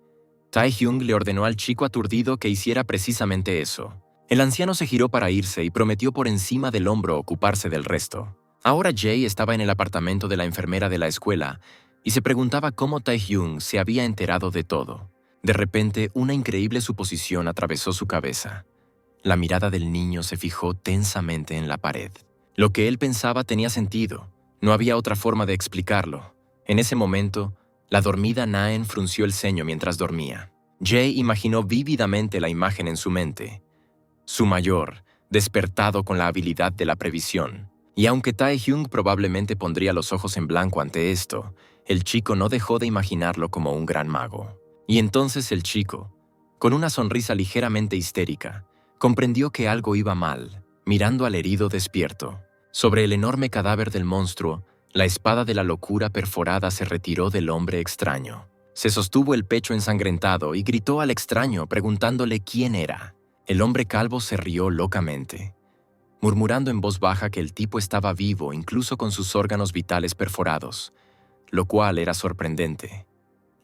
Tae-hyung le ordenó al chico aturdido que hiciera precisamente eso. El anciano se giró para irse y prometió por encima del hombro ocuparse del resto. Ahora Jae estaba en el apartamento de la enfermera de la escuela y se preguntaba cómo Tae-hyung se había enterado de todo. De repente, una increíble suposición atravesó su cabeza. La mirada del niño se fijó tensamente en la pared. Lo que él pensaba tenía sentido. No había otra forma de explicarlo. En ese momento, la dormida Naen frunció el ceño mientras dormía. Jae imaginó vívidamente la imagen en su mente. Su mayor, despertado con la habilidad de la previsión. Y aunque Tae-hyung probablemente pondría los ojos en blanco ante esto, el chico no dejó de imaginarlo como un gran mago. Y entonces el chico, con una sonrisa ligeramente histérica, comprendió que algo iba mal, mirando al herido despierto. Sobre el enorme cadáver del monstruo, la espada de la locura perforada se retiró del hombre extraño. Se sostuvo el pecho ensangrentado y gritó al extraño preguntándole quién era. El hombre calvo se rió locamente, murmurando en voz baja que el tipo estaba vivo incluso con sus órganos vitales perforados, lo cual era sorprendente.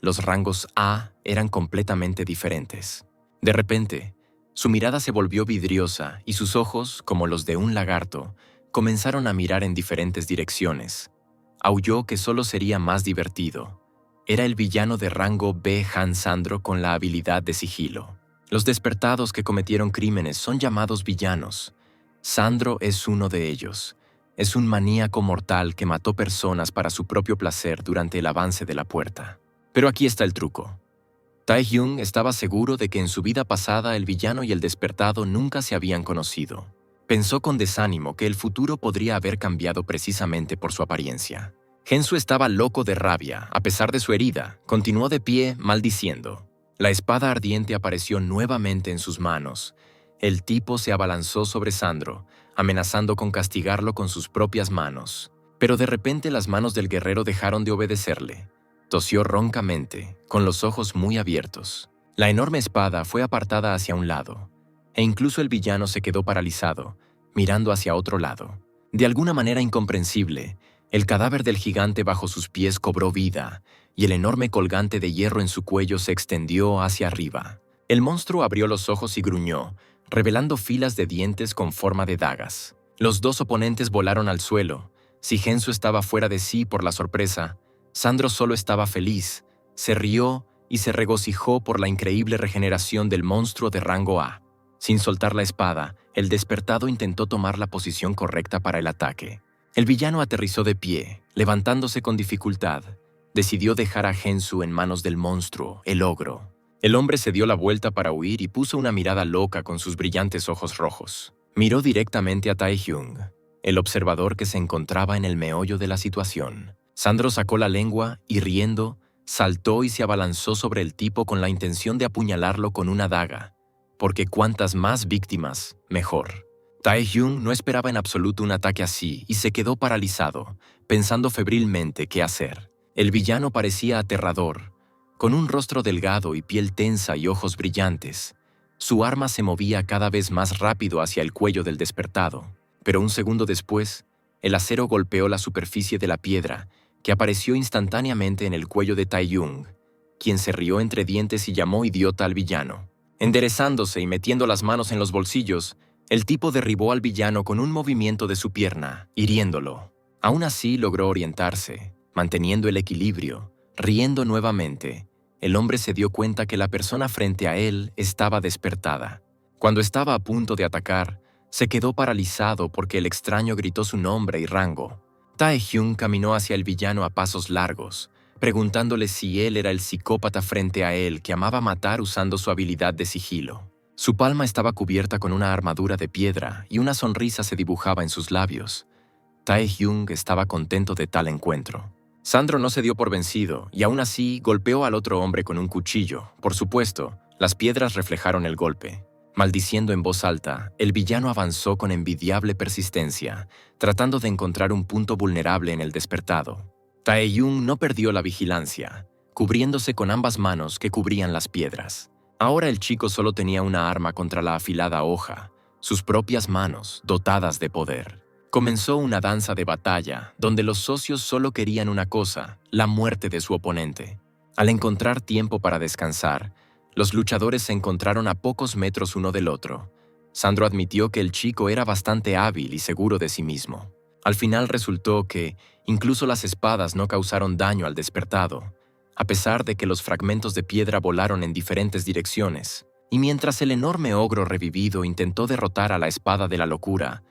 Los rangos A eran completamente diferentes. De repente, su mirada se volvió vidriosa y sus ojos, como los de un lagarto, comenzaron a mirar en diferentes direcciones. Aulló que solo sería más divertido. Era el villano de rango B Han Sandro con la habilidad de sigilo. Los despertados que cometieron crímenes son llamados villanos. Sandro es uno de ellos. Es un maníaco mortal que mató personas para su propio placer durante el avance de la puerta. Pero aquí está el truco. Tae-hyung estaba seguro de que en su vida pasada el villano y el despertado nunca se habían conocido. Pensó con desánimo que el futuro podría haber cambiado precisamente por su apariencia. Hyun-soo estaba loco de rabia, a pesar de su herida. Continuó de pie, maldiciendo. La espada ardiente apareció nuevamente en sus manos. El tipo se abalanzó sobre Sandro, amenazando con castigarlo con sus propias manos. Pero de repente las manos del guerrero dejaron de obedecerle. Tosió roncamente, con los ojos muy abiertos. La enorme espada fue apartada hacia un lado, e incluso el villano se quedó paralizado, mirando hacia otro lado. De alguna manera incomprensible, el cadáver del gigante bajo sus pies cobró vida, y el enorme colgante de hierro en su cuello se extendió hacia arriba. El monstruo abrió los ojos y gruñó, revelando filas de dientes con forma de dagas. Los dos oponentes volaron al suelo. Si Hyun-soo estaba fuera de sí por la sorpresa, Sandro solo estaba feliz, se rió y se regocijó por la increíble regeneración del monstruo de rango A. Sin soltar la espada, el despertado intentó tomar la posición correcta para el ataque. El villano aterrizó de pie, levantándose con dificultad. Decidió dejar a Hyun-soo en manos del monstruo, el ogro. El hombre se dio la vuelta para huir y puso una mirada loca con sus brillantes ojos rojos. Miró directamente a Tae-hyung, el observador que se encontraba en el meollo de la situación. Sandro sacó la lengua y, riendo, saltó y se abalanzó sobre el tipo con la intención de apuñalarlo con una daga, porque cuantas más víctimas, mejor. Tae-hyung no esperaba en absoluto un ataque así y se quedó paralizado, pensando febrilmente qué hacer. El villano parecía aterrador, Con un rostro delgado y piel tensa y ojos brillantes, su arma se movía cada vez más rápido hacia el cuello del despertado. Pero un segundo después, el acero golpeó la superficie de la piedra, que apareció instantáneamente en el cuello de Tae-Hyung, quien se rió entre dientes y llamó idiota al villano. Enderezándose y metiendo las manos en los bolsillos, el tipo derribó al villano con un movimiento de su pierna, hiriéndolo. Aún así logró orientarse, manteniendo el equilibrio, riendo nuevamente. El hombre se dio cuenta que la persona frente a él estaba despertada. Cuando estaba a punto de atacar, se quedó paralizado porque el extraño gritó su nombre y rango. Tae-Hyung caminó hacia el villano a pasos largos, preguntándole si él era el psicópata frente a él que amaba matar usando su habilidad de sigilo. Su palma estaba cubierta con una armadura de piedra y una sonrisa se dibujaba en sus labios. Tae-Hyung estaba contento de tal encuentro. Sandro no se dio por vencido y aún así golpeó al otro hombre con un cuchillo. Por supuesto, las piedras reflejaron el golpe. Maldiciendo en voz alta, el villano avanzó con envidiable persistencia, tratando de encontrar un punto vulnerable en el despertado. Tae-Hyung no perdió la vigilancia, cubriéndose con ambas manos que cubrían las piedras. Ahora el chico solo tenía una arma contra la afilada hoja, sus propias manos, dotadas de poder. Comenzó una danza de batalla, donde los socios solo querían una cosa, la muerte de su oponente. Al encontrar tiempo para descansar, los luchadores se encontraron a pocos metros uno del otro. Sandro admitió que el chico era bastante hábil y seguro de sí mismo. Al final resultó que, incluso las espadas no causaron daño al despertado, a pesar de que los fragmentos de piedra volaron en diferentes direcciones. Y mientras el enorme ogro revivido intentó derrotar a la espada de la locura,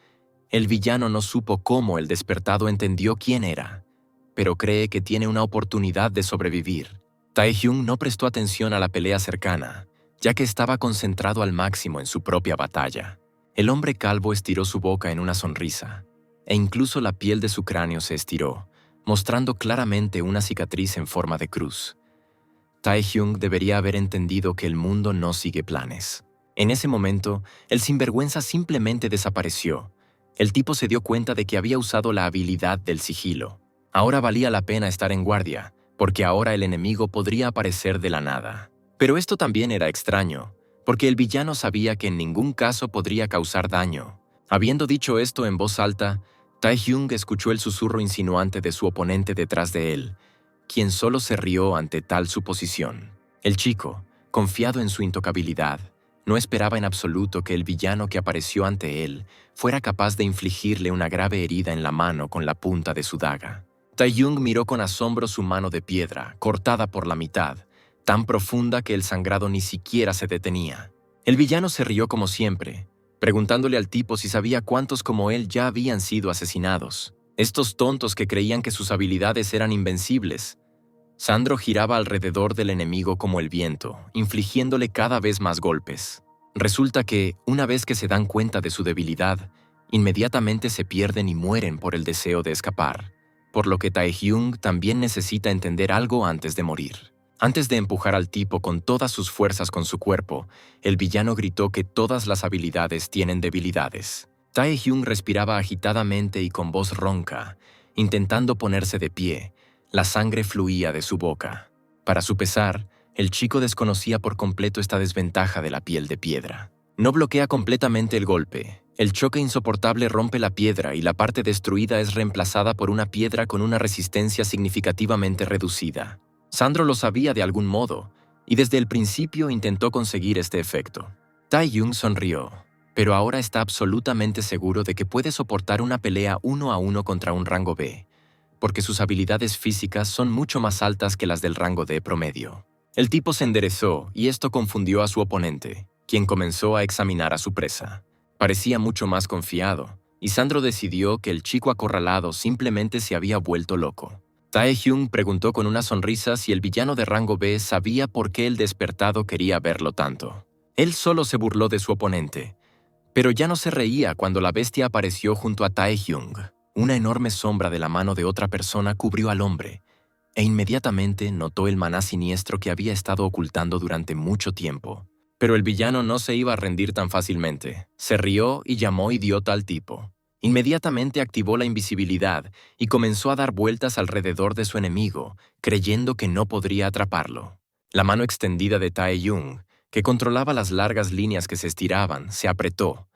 el villano no supo cómo el despertado entendió quién era, pero cree que tiene una oportunidad de sobrevivir. Tae-Hyung no prestó atención a la pelea cercana, ya que estaba concentrado al máximo en su propia batalla. El hombre calvo estiró su boca en una sonrisa, e incluso la piel de su cráneo se estiró, mostrando claramente una cicatriz en forma de cruz. Tae-Hyung debería haber entendido que el mundo no sigue planes. En ese momento, el sinvergüenza simplemente desapareció. El tipo se dio cuenta de que había usado la habilidad del sigilo. Ahora valía la pena estar en guardia, porque ahora el enemigo podría aparecer de la nada. Pero esto también era extraño, porque el villano sabía que en ningún caso podría causar daño. Habiendo dicho esto en voz alta, Tae-Hyung escuchó el susurro insinuante de su oponente detrás de él, quien solo se rió ante tal suposición. El chico, confiado en su intocabilidad, no esperaba en absoluto que el villano que apareció ante él fuera capaz de infligirle una grave herida en la mano con la punta de su daga. Tae-Hyung miró con asombro su mano de piedra, cortada por la mitad, tan profunda que el sangrado ni siquiera se detenía. El villano se rió como siempre, preguntándole al tipo si sabía cuántos como él ya habían sido asesinados. Estos tontos que creían que sus habilidades eran invencibles. Sandro giraba alrededor del enemigo como el viento, infligiéndole cada vez más golpes. Resulta que, una vez que se dan cuenta de su debilidad, inmediatamente se pierden y mueren por el deseo de escapar, por lo que Tae-Hyung también necesita entender algo antes de morir. Antes de empujar al tipo con todas sus fuerzas con su cuerpo, el villano gritó que todas las habilidades tienen debilidades. Tae-Hyung respiraba agitadamente y con voz ronca, intentando ponerse de pie. La sangre fluía de su boca. Para su pesar, el chico desconocía por completo esta desventaja de la piel de piedra. No bloquea completamente el golpe. El choque insoportable rompe la piedra y la parte destruida es reemplazada por una piedra con una resistencia significativamente reducida. Sandro lo sabía de algún modo, y desde el principio intentó conseguir este efecto. Tae-Hyung sonrió, pero ahora está absolutamente seguro de que puede soportar una pelea 1 a 1 contra un rango B, porque sus habilidades físicas son mucho más altas que las del rango D promedio. El tipo se enderezó y esto confundió a su oponente, quien comenzó a examinar a su presa. Parecía mucho más confiado, y Sandro decidió que el chico acorralado simplemente se había vuelto loco. Tae-Hyung preguntó con una sonrisa si el villano de rango B sabía por qué el despertado quería verlo tanto. Él solo se burló de su oponente, pero ya no se reía cuando la bestia apareció junto a Tae-Hyung. Una enorme sombra de la mano de otra persona cubrió al hombre, e inmediatamente notó el maná siniestro que había estado ocultando durante mucho tiempo. Pero el villano no se iba a rendir tan fácilmente. Se rió y llamó idiota al tipo. Inmediatamente activó la invisibilidad y comenzó a dar vueltas alrededor de su enemigo, creyendo que no podría atraparlo. La mano extendida de Tae-Jung, que controlaba las largas líneas que se estiraban, se apretó.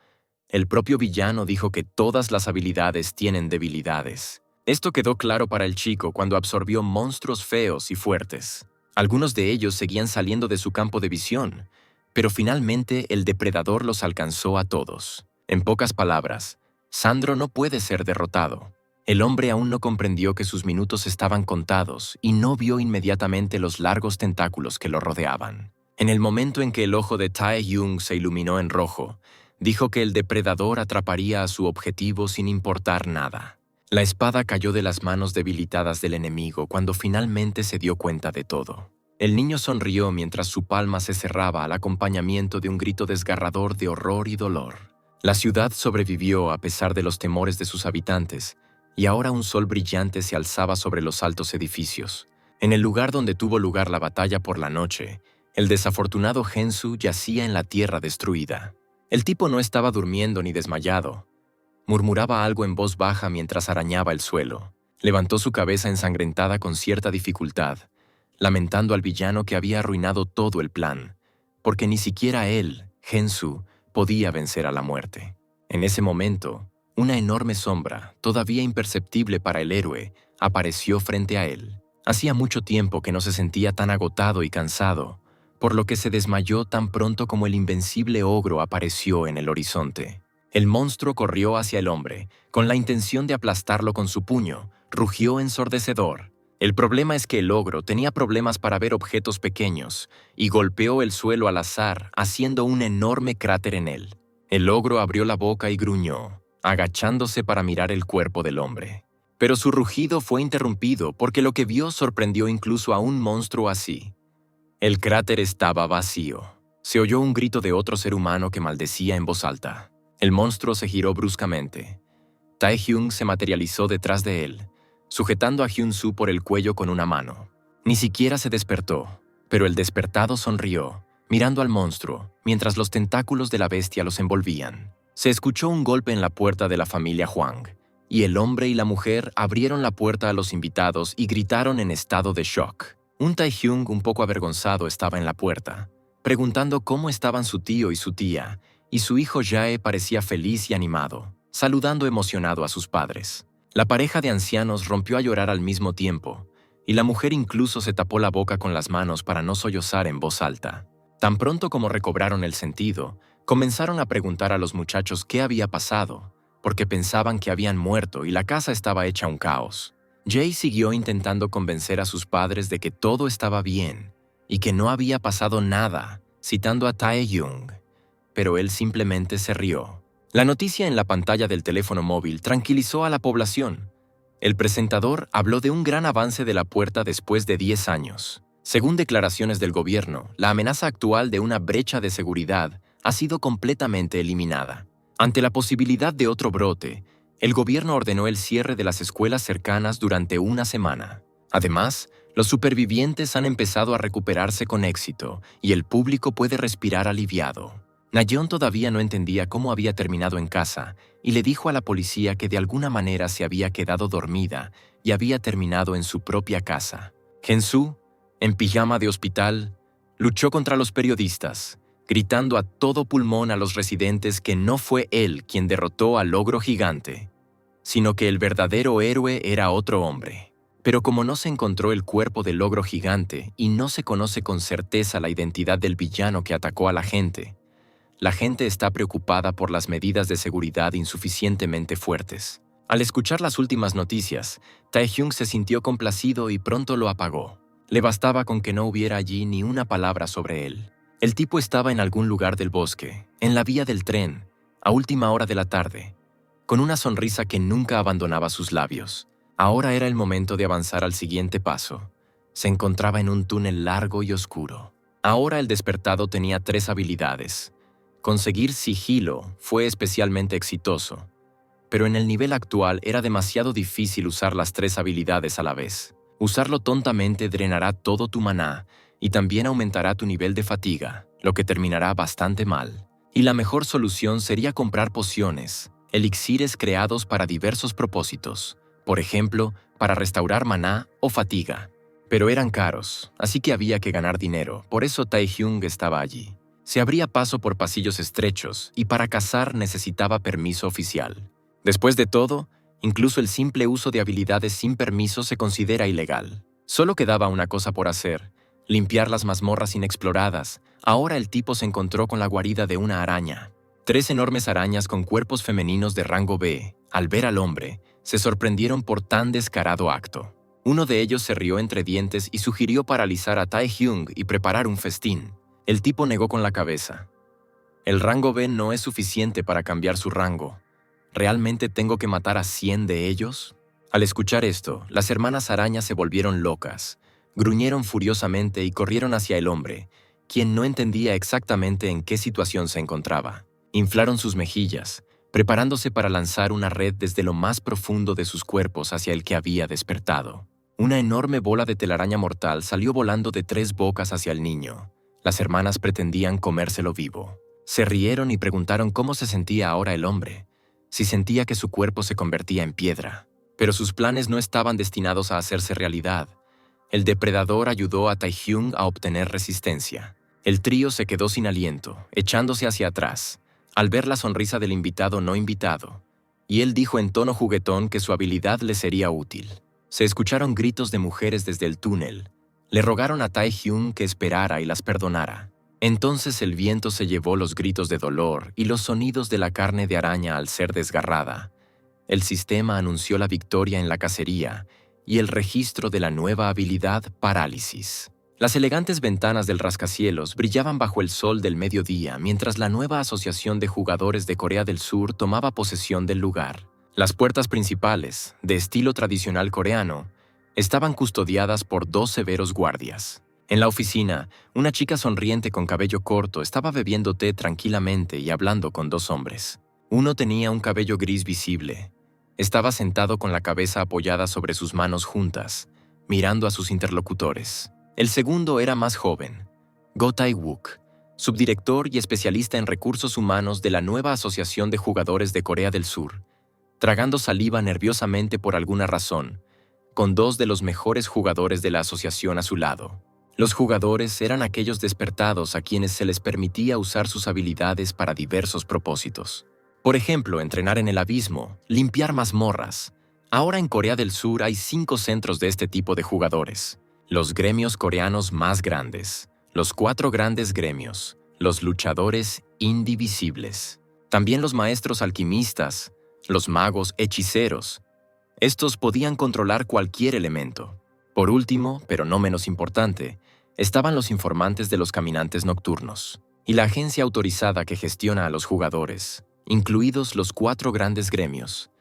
El propio villano dijo que todas las habilidades tienen debilidades. Esto quedó claro para el chico cuando absorbió monstruos feos y fuertes. Algunos de ellos seguían saliendo de su campo de visión, pero finalmente el depredador los alcanzó a todos. En pocas palabras, Sandro no puede ser derrotado. El hombre aún no comprendió que sus minutos estaban contados y no vio inmediatamente los largos tentáculos que lo rodeaban. En el momento en que el ojo de Tae-Jung se iluminó en rojo, dijo que el depredador atraparía a su objetivo sin importar nada. La espada cayó de las manos debilitadas del enemigo cuando finalmente se dio cuenta de todo. El niño sonrió mientras su palma se cerraba al acompañamiento de un grito desgarrador de horror y dolor. La ciudad sobrevivió a pesar de los temores de sus habitantes, y ahora un sol brillante se alzaba sobre los altos edificios. En el lugar donde tuvo lugar la batalla por la noche, el desafortunado Gensu yacía en la tierra destruida. El tipo no estaba durmiendo ni desmayado. Murmuraba algo en voz baja mientras arañaba el suelo. Levantó su cabeza ensangrentada con cierta dificultad, lamentando al villano que había arruinado todo el plan, porque ni siquiera él, Gensu, podía vencer a la muerte. En ese momento, una enorme sombra, todavía imperceptible para el héroe, apareció frente a él. Hacía mucho tiempo que no se sentía tan agotado y cansado, por lo que se desmayó tan pronto como el invencible ogro apareció en el horizonte. El monstruo corrió hacia el hombre, con la intención de aplastarlo con su puño. Rugió ensordecedor. El problema es que el ogro tenía problemas para ver objetos pequeños, y golpeó el suelo al azar, haciendo un enorme cráter en él. El ogro abrió la boca y gruñó, agachándose para mirar el cuerpo del hombre. Pero su rugido fue interrumpido porque lo que vio sorprendió incluso a un monstruo así. El cráter estaba vacío. Se oyó un grito de otro ser humano que maldecía en voz alta. El monstruo se giró bruscamente. Tae-Jung se materializó detrás de él, sujetando a Hyun-Soo por el cuello con una mano. Ni siquiera se despertó, pero el despertado sonrió, mirando al monstruo, mientras los tentáculos de la bestia los envolvían. Se escuchó un golpe en la puerta de la familia Hwang, y el hombre y la mujer abrieron la puerta a los invitados y gritaron en estado de shock. Un Tae-Jung un poco avergonzado estaba en la puerta, preguntando cómo estaban su tío y su tía, y su hijo Jae parecía feliz y animado, saludando emocionado a sus padres. La pareja de ancianos rompió a llorar al mismo tiempo, y la mujer incluso se tapó la boca con las manos para no sollozar en voz alta. Tan pronto como recobraron el sentido, comenzaron a preguntar a los muchachos qué había pasado, porque pensaban que habían muerto y la casa estaba hecha un caos. Jae siguió intentando convencer a sus padres de que todo estaba bien y que no había pasado nada, citando a Tae-Jung, pero él simplemente se rió. La noticia en la pantalla del teléfono móvil tranquilizó a la población. El presentador habló de un gran avance de la puerta después de 10 años. Según declaraciones del gobierno, la amenaza actual de una brecha de seguridad ha sido completamente eliminada. Ante la posibilidad de otro brote, el gobierno ordenó el cierre de las escuelas cercanas durante una semana. Además, los supervivientes han empezado a recuperarse con éxito y el público puede respirar aliviado. Nayeon todavía no entendía cómo había terminado en casa y le dijo a la policía que de alguna manera se había quedado dormida y había terminado en su propia casa. Gensu, en pijama de hospital, luchó contra los periodistas, gritando a todo pulmón a los residentes que no fue él quien derrotó al ogro gigante, sino que el verdadero héroe era otro hombre. Pero como no se encontró el cuerpo del ogro gigante y no se conoce con certeza la identidad del villano que atacó a la gente está preocupada por las medidas de seguridad insuficientemente fuertes. Al escuchar las últimas noticias, Tae-Jung se sintió complacido y pronto lo apagó. Le bastaba con que no hubiera allí ni una palabra sobre él. El tipo estaba en algún lugar del bosque, en la vía del tren, a última hora de la tarde, con una sonrisa que nunca abandonaba sus labios. Ahora era el momento de avanzar al siguiente paso. Se encontraba en un túnel largo y oscuro. Ahora el despertado tenía 3 habilidades. Conseguir sigilo fue especialmente exitoso, pero en el nivel actual era demasiado difícil usar las 3 habilidades a la vez. Usarlo tontamente drenará todo tu maná y también aumentará tu nivel de fatiga, lo que terminará bastante mal. Y la mejor solución sería comprar pociones, elixires creados para diversos propósitos, por ejemplo, para restaurar maná o fatiga. Pero eran caros, así que había que ganar dinero, por eso Taehyung estaba allí. Se abría paso por pasillos estrechos y para cazar necesitaba permiso oficial. Después de todo, incluso el simple uso de habilidades sin permiso se considera ilegal. Solo quedaba una cosa por hacer: limpiar las mazmorras inexploradas. Ahora el tipo se encontró con la guarida de una araña. 3 enormes arañas con cuerpos femeninos de rango B, al ver al hombre, se sorprendieron por tan descarado acto. Uno de ellos se rió entre dientes y sugirió paralizar a Taehyung y preparar un festín. El tipo negó con la cabeza. El rango B no es suficiente para cambiar su rango. ¿Realmente tengo que matar a 100 de ellos? Al escuchar esto, las hermanas arañas se volvieron locas. Gruñeron furiosamente y corrieron hacia el hombre, quien no entendía exactamente en qué situación se encontraba. Inflaron sus mejillas, preparándose para lanzar una red desde lo más profundo de sus cuerpos hacia el que había despertado. Una enorme bola de telaraña mortal salió volando de 3 bocas hacia el niño. Las hermanas pretendían comérselo vivo. Se rieron y preguntaron cómo se sentía ahora el hombre, si sentía que su cuerpo se convertía en piedra. Pero sus planes no estaban destinados a hacerse realidad. El depredador ayudó a Taehyung a obtener resistencia. El trío se quedó sin aliento, echándose hacia atrás, al ver la sonrisa del invitado no invitado, y él dijo en tono juguetón que su habilidad le sería útil. Se escucharon gritos de mujeres desde el túnel. Le rogaron a Taehyung que esperara y las perdonara. Entonces el viento se llevó los gritos de dolor y los sonidos de la carne de araña al ser desgarrada. El sistema anunció la victoria en la cacería y el registro de la nueva habilidad Parálisis. Las elegantes ventanas del rascacielos brillaban bajo el sol del mediodía mientras la nueva asociación de jugadores de Corea del Sur tomaba posesión del lugar. Las puertas principales, de estilo tradicional coreano, estaban custodiadas por 2 severos guardias. En la oficina, una chica sonriente con cabello corto estaba bebiendo té tranquilamente y hablando con 2 hombres. Uno tenía un cabello gris visible. Estaba sentado con la cabeza apoyada sobre sus manos juntas, mirando a sus interlocutores. El segundo era más joven, Go Tae-wook, subdirector y especialista en recursos humanos de la nueva Asociación de Jugadores de Corea del Sur, tragando saliva nerviosamente por alguna razón, con 2 de los mejores jugadores de la asociación a su lado. Los jugadores eran aquellos despertados a quienes se les permitía usar sus habilidades para diversos propósitos. Por ejemplo, entrenar en el abismo, limpiar mazmorras. Ahora en Corea del Sur hay 5 centros de este tipo de jugadores. Los gremios coreanos más grandes, los 4 grandes gremios, los luchadores indivisibles. También los maestros alquimistas, los magos hechiceros. Estos podían controlar cualquier elemento. Por último, pero no menos importante, estaban los informantes de los caminantes nocturnos y la agencia autorizada que gestiona a los jugadores, incluidos los 4 grandes gremios.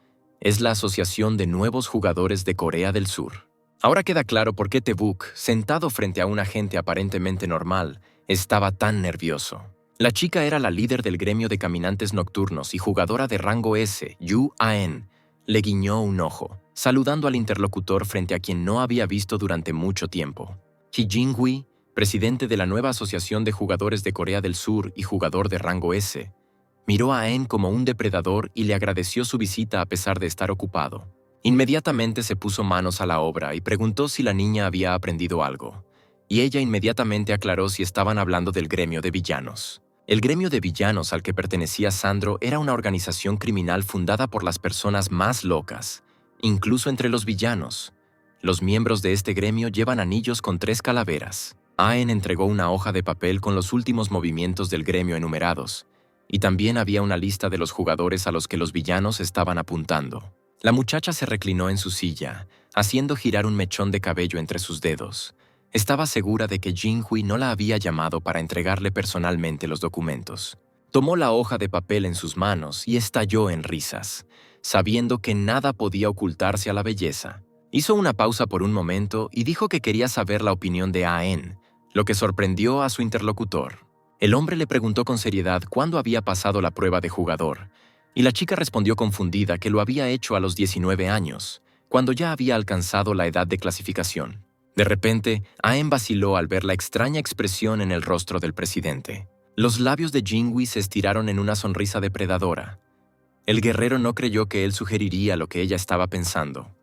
Es la Asociación de Nuevos Jugadores de Corea del Sur. Ahora queda claro por qué Tae-wook, sentado frente a un agente aparentemente normal, estaba tan nervioso. La chica era la líder del gremio de caminantes nocturnos y jugadora de rango S, Yu Aen. Le guiñó un ojo, saludando al interlocutor frente a quien no había visto durante mucho tiempo. Ki Jin-hui, presidente de la nueva Asociación de Jugadores de Corea del Sur y jugador de rango S, miró a Aen como un depredador y le agradeció su visita a pesar de estar ocupado. Inmediatamente se puso manos a la obra y preguntó si la niña había aprendido algo, y ella inmediatamente aclaró si estaban hablando del gremio de villanos. El gremio de villanos al que pertenecía Sandro era una organización criminal fundada por las personas más locas, incluso entre los villanos. Los miembros de este gremio llevan anillos con 3 calaveras. Aen entregó una hoja de papel con los últimos movimientos del gremio enumerados, y también había una lista de los jugadores a los que los villanos estaban apuntando. La muchacha se reclinó en su silla, haciendo girar un mechón de cabello entre sus dedos. Estaba segura de que Jin-hui no la había llamado para entregarle personalmente los documentos. Tomó la hoja de papel en sus manos y estalló en risas, sabiendo que nada podía ocultarse a la belleza. Hizo una pausa por un momento y dijo que quería saber la opinión de Aen, lo que sorprendió a su interlocutor. El hombre le preguntó con seriedad cuándo había pasado la prueba de jugador, y la chica respondió confundida que lo había hecho a los 19 años, cuando ya había alcanzado la edad de clasificación. De repente, Aen vaciló al ver la extraña expresión en el rostro del presidente. Los labios de Jin-hui se estiraron en una sonrisa depredadora. El guerrero no creyó que él sugeriría lo que ella estaba pensando.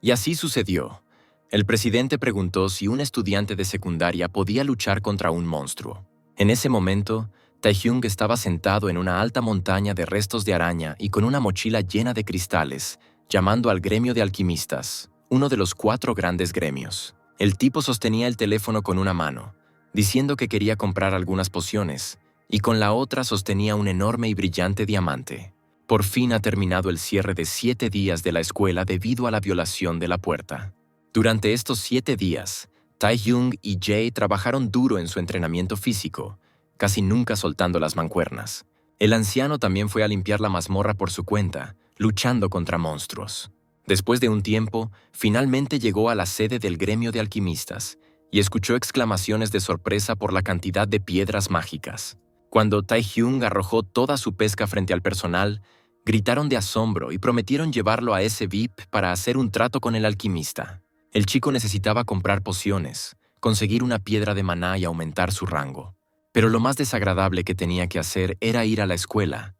Y así sucedió. El presidente preguntó si un estudiante de secundaria podía luchar contra un monstruo. En ese momento, Taehyung estaba sentado en una alta montaña de restos de araña y con una mochila llena de cristales, llamando al gremio de alquimistas, uno de los 4 grandes gremios. El tipo sostenía el teléfono con una mano, diciendo que quería comprar algunas pociones, y con la otra sostenía un enorme y brillante diamante. Por fin ha terminado el cierre de 7 días de la escuela debido a la violación de la puerta. Durante estos 7 días, Taehyung y Jae trabajaron duro en su entrenamiento físico, casi nunca soltando las mancuernas. El anciano también fue a limpiar la mazmorra por su cuenta, luchando contra monstruos. Después de un tiempo, finalmente llegó a la sede del gremio de alquimistas y escuchó exclamaciones de sorpresa por la cantidad de piedras mágicas. Cuando Taehyung arrojó toda su pesca frente al personal, gritaron de asombro y prometieron llevarlo a ese VIP para hacer un trato con el alquimista. El chico necesitaba comprar pociones, conseguir una piedra de maná y aumentar su rango. Pero lo más desagradable que tenía que hacer era ir a la escuela.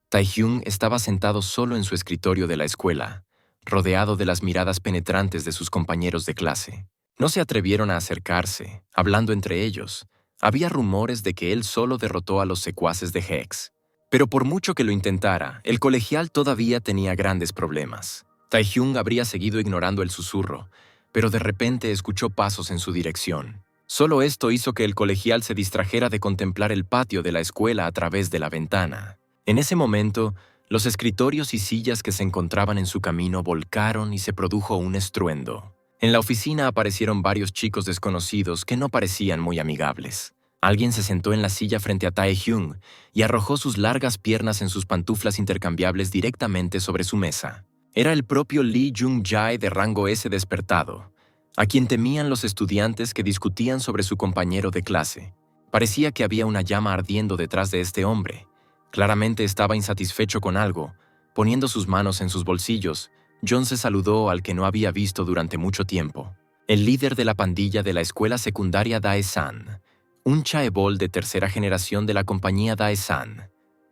Taehyung estaba sentado solo en su escritorio de la escuela, rodeado de las miradas penetrantes de sus compañeros de clase. No se atrevieron a acercarse, hablando entre ellos. Había rumores de que él solo derrotó a los secuaces de Hex. Pero por mucho que lo intentara, el colegial todavía tenía grandes problemas. Taehyung habría seguido ignorando el susurro, pero de repente escuchó pasos en su dirección. Solo esto hizo que el colegial se distrajera de contemplar el patio de la escuela a través de la ventana. En ese momento, los escritorios y sillas que se encontraban en su camino volcaron y se produjo un estruendo. En la oficina aparecieron varios chicos desconocidos que no parecían muy amigables. Alguien se sentó en la silla frente a Taehyung y arrojó sus largas piernas en sus pantuflas intercambiables directamente sobre su mesa. Era el propio Lee Jung-jae de rango S despertado, a quien temían los estudiantes que discutían sobre su compañero de clase. Parecía que había una llama ardiendo detrás de este hombre. Claramente estaba insatisfecho con algo. Poniendo sus manos en sus bolsillos, John se saludó al que no había visto durante mucho tiempo. El líder de la pandilla de la escuela secundaria Daesan, un chaebol de tercera generación de la compañía Daesan,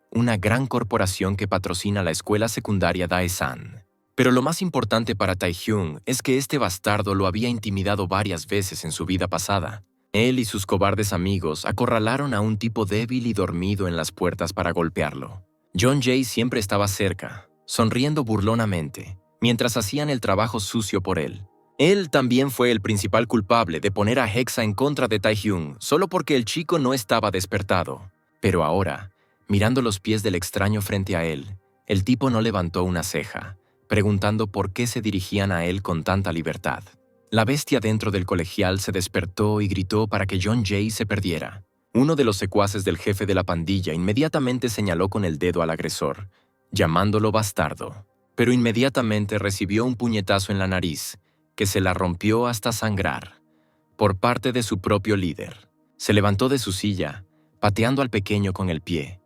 una gran corporación que patrocina la escuela secundaria Daesan. Pero lo más importante para Taehyung es que este bastardo lo había intimidado varias veces en su vida pasada. Él y sus cobardes amigos acorralaron a un tipo débil y dormido en las puertas para golpearlo. John Jae siempre estaba cerca, sonriendo burlonamente, mientras hacían el trabajo sucio por él. Él también fue el principal culpable de poner a Hexa en contra de Taehyung solo porque el chico no estaba despertado. Pero ahora, mirando los pies del extraño frente a él, el tipo no levantó una ceja, preguntando por qué se dirigían a él con tanta libertad. La bestia dentro del colegial se despertó y gritó para que John Jae se perdiera. Uno de los secuaces del jefe de la pandilla inmediatamente señaló con el dedo al agresor, llamándolo bastardo. Pero inmediatamente recibió un puñetazo en la nariz, que se la rompió hasta sangrar, por parte de su propio líder. Se levantó de su silla, pateando al pequeño con el pie,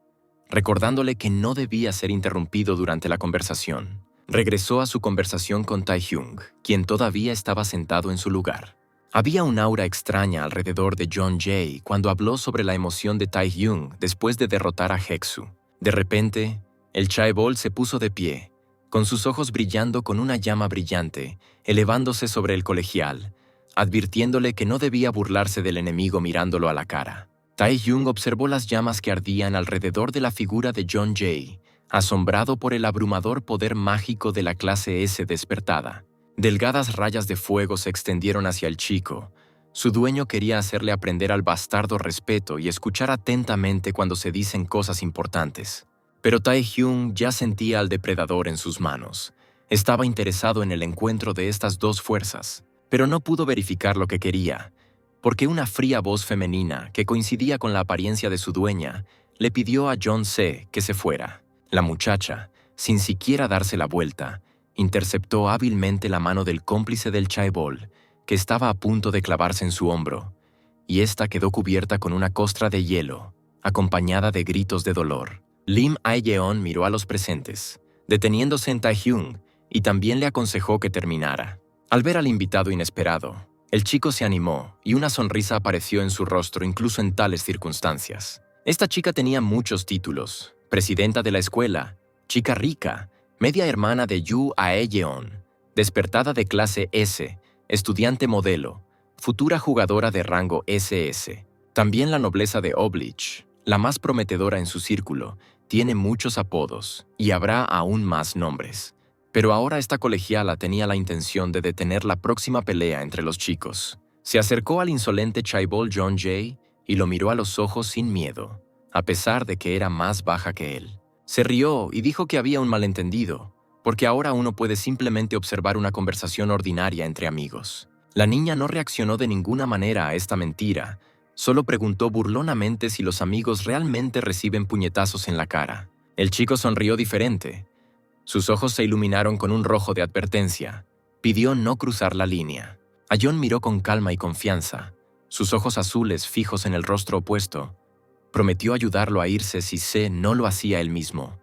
recordándole que no debía ser interrumpido durante la conversación. Regresó a su conversación con Taehyung, quien todavía estaba sentado en su lugar. Había un aura extraña alrededor de John Jae cuando habló sobre la emoción de Taehyung después de derrotar a Hexu. De repente, el chaebol se puso de pie, con sus ojos brillando con una llama brillante, elevándose sobre el colegial, advirtiéndole que no debía burlarse del enemigo mirándolo a la cara. Taehyung observó las llamas que ardían alrededor de la figura de John Jae, asombrado por el abrumador poder mágico de la clase S despertada. Delgadas rayas de fuego se extendieron hacia el chico. Su dueño quería hacerle aprender al bastardo respeto y escuchar atentamente cuando se dicen cosas importantes. Pero Taehyung ya sentía al depredador en sus manos. Estaba interesado en el encuentro de estas dos fuerzas, pero no pudo verificar lo que quería, porque una fría voz femenina, que coincidía con la apariencia de su dueña, le pidió a John C. que se fuera. La muchacha, sin siquiera darse la vuelta, interceptó hábilmente la mano del cómplice del chaebol, que estaba a punto de clavarse en su hombro, y ésta quedó cubierta con una costra de hielo, acompañada de gritos de dolor. Lim Ae-yeon miró a los presentes, deteniéndose en Taehyung, y también le aconsejó que terminara. Al ver al invitado inesperado, el chico se animó y una sonrisa apareció en su rostro incluso en tales circunstancias. Esta chica tenía muchos títulos: presidenta de la escuela, chica rica, media hermana de Yu Ae-yeon, despertada de clase S, estudiante modelo, futura jugadora de rango SS. También la nobleza de Oblich, la más prometedora en su círculo, tiene muchos apodos y habrá aún más nombres. Pero ahora esta colegiala tenía la intención de detener la próxima pelea entre los chicos. Se acercó al insolente chaibol John Jay y lo miró a los ojos sin miedo, a pesar de que era más baja que él. Se rió y dijo que había un malentendido, porque ahora uno puede simplemente observar una conversación ordinaria entre amigos. La niña no reaccionó de ninguna manera a esta mentira, solo preguntó burlonamente si los amigos realmente reciben puñetazos en la cara. El chico sonrió diferente. Sus ojos se iluminaron con un rojo de advertencia. Pidió no cruzar la línea. A John miró con calma y confianza, sus ojos azules fijos en el rostro opuesto. Prometió ayudarlo a irse si Se no lo hacía él mismo.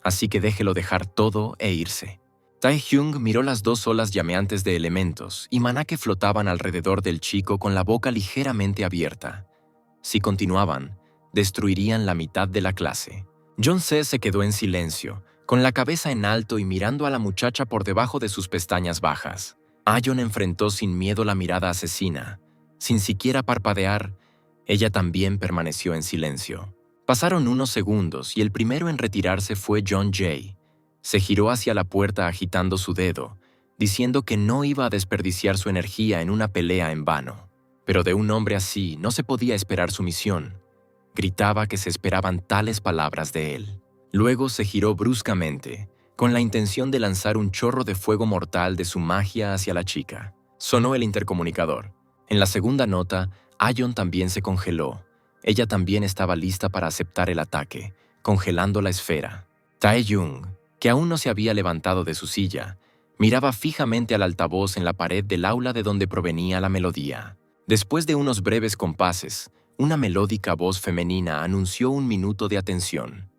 Así que déjelo dejar todo e irse. Taehyung miró las dos olas llameantes de elementos y maná que flotaban alrededor del chico con la boca ligeramente abierta. Si continuaban, destruirían la mitad de la clase. John se quedó en silencio, con la cabeza en alto y mirando a la muchacha por debajo de sus pestañas bajas. Ayon enfrentó sin miedo la mirada asesina. Sin siquiera parpadear, ella también permaneció en silencio. Pasaron unos segundos y el primero en retirarse fue John Jay. Se giró hacia la puerta agitando su dedo, diciendo que no iba a desperdiciar su energía en una pelea en vano. Pero de un hombre así no se podía esperar sumisión. Gritaba que se esperaban tales palabras de él. Luego se giró bruscamente, con la intención de lanzar un chorro de fuego mortal de su magia hacia la chica. Sonó el intercomunicador. En la segunda nota, Ayon también se congeló. Ella también estaba lista para aceptar el ataque, congelando la esfera. Taehyung, que aún no se había levantado de su silla, miraba fijamente al altavoz en la pared del aula de donde provenía la melodía. Después de unos breves compases, una melódica voz femenina anunció un minuto de atención.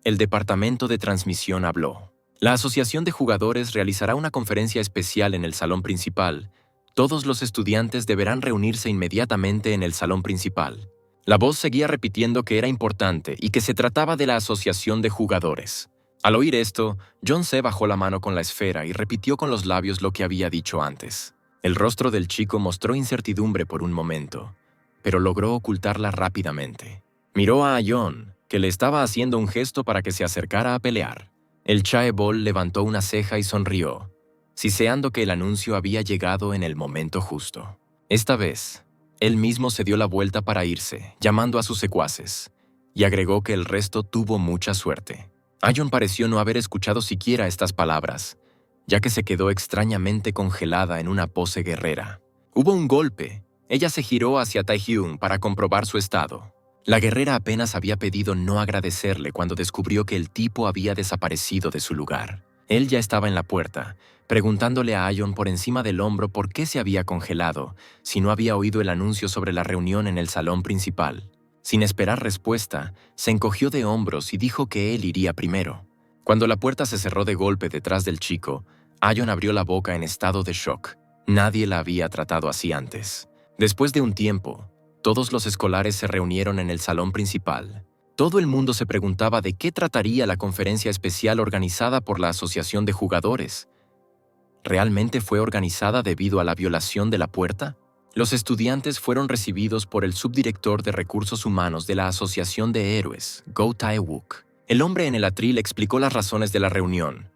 El departamento de transmisión habló. La asociación de jugadores realizará una conferencia especial en el salón principal. Todos los estudiantes deberán reunirse inmediatamente en el salón principal. La voz seguía repitiendo que era importante y que se trataba de la asociación de jugadores. Al oír esto, John Se bajó la mano con la esfera y repitió con los labios lo que había dicho antes. El rostro del chico mostró incertidumbre por un momento, pero logró ocultarla rápidamente. Miró a Ayon, que le estaba haciendo un gesto para que se acercara a pelear. El chaebol levantó una ceja y sonrió, siseando que el anuncio había llegado en el momento justo. Esta vez, él mismo se dio la vuelta para irse, llamando a sus secuaces, y agregó que el resto tuvo mucha suerte. Ayon pareció no haber escuchado siquiera estas palabras, ya que se quedó extrañamente congelada en una pose guerrera. Hubo un golpe. Ella se giró hacia Taehyung para comprobar su estado. La guerrera apenas había pedido no agradecerle cuando descubrió que el tipo había desaparecido de su lugar. Él ya estaba en la puerta, preguntándole a Ayon por encima del hombro por qué se había congelado, si no había oído el anuncio sobre la reunión en el salón principal. Sin esperar respuesta, se encogió de hombros y dijo que él iría primero. Cuando la puerta se cerró de golpe detrás del chico, Ayon abrió la boca en estado de shock. Nadie la había tratado así antes. Después de un tiempo, todos los escolares se reunieron en el salón principal. Todo el mundo se preguntaba de qué trataría la conferencia especial organizada por la Asociación de Jugadores. ¿Realmente fue organizada debido a la violación de la puerta? Los estudiantes fueron recibidos por el subdirector de Recursos Humanos de la Asociación de Héroes, Go Tae-wook. El hombre en el atril explicó las razones de la reunión.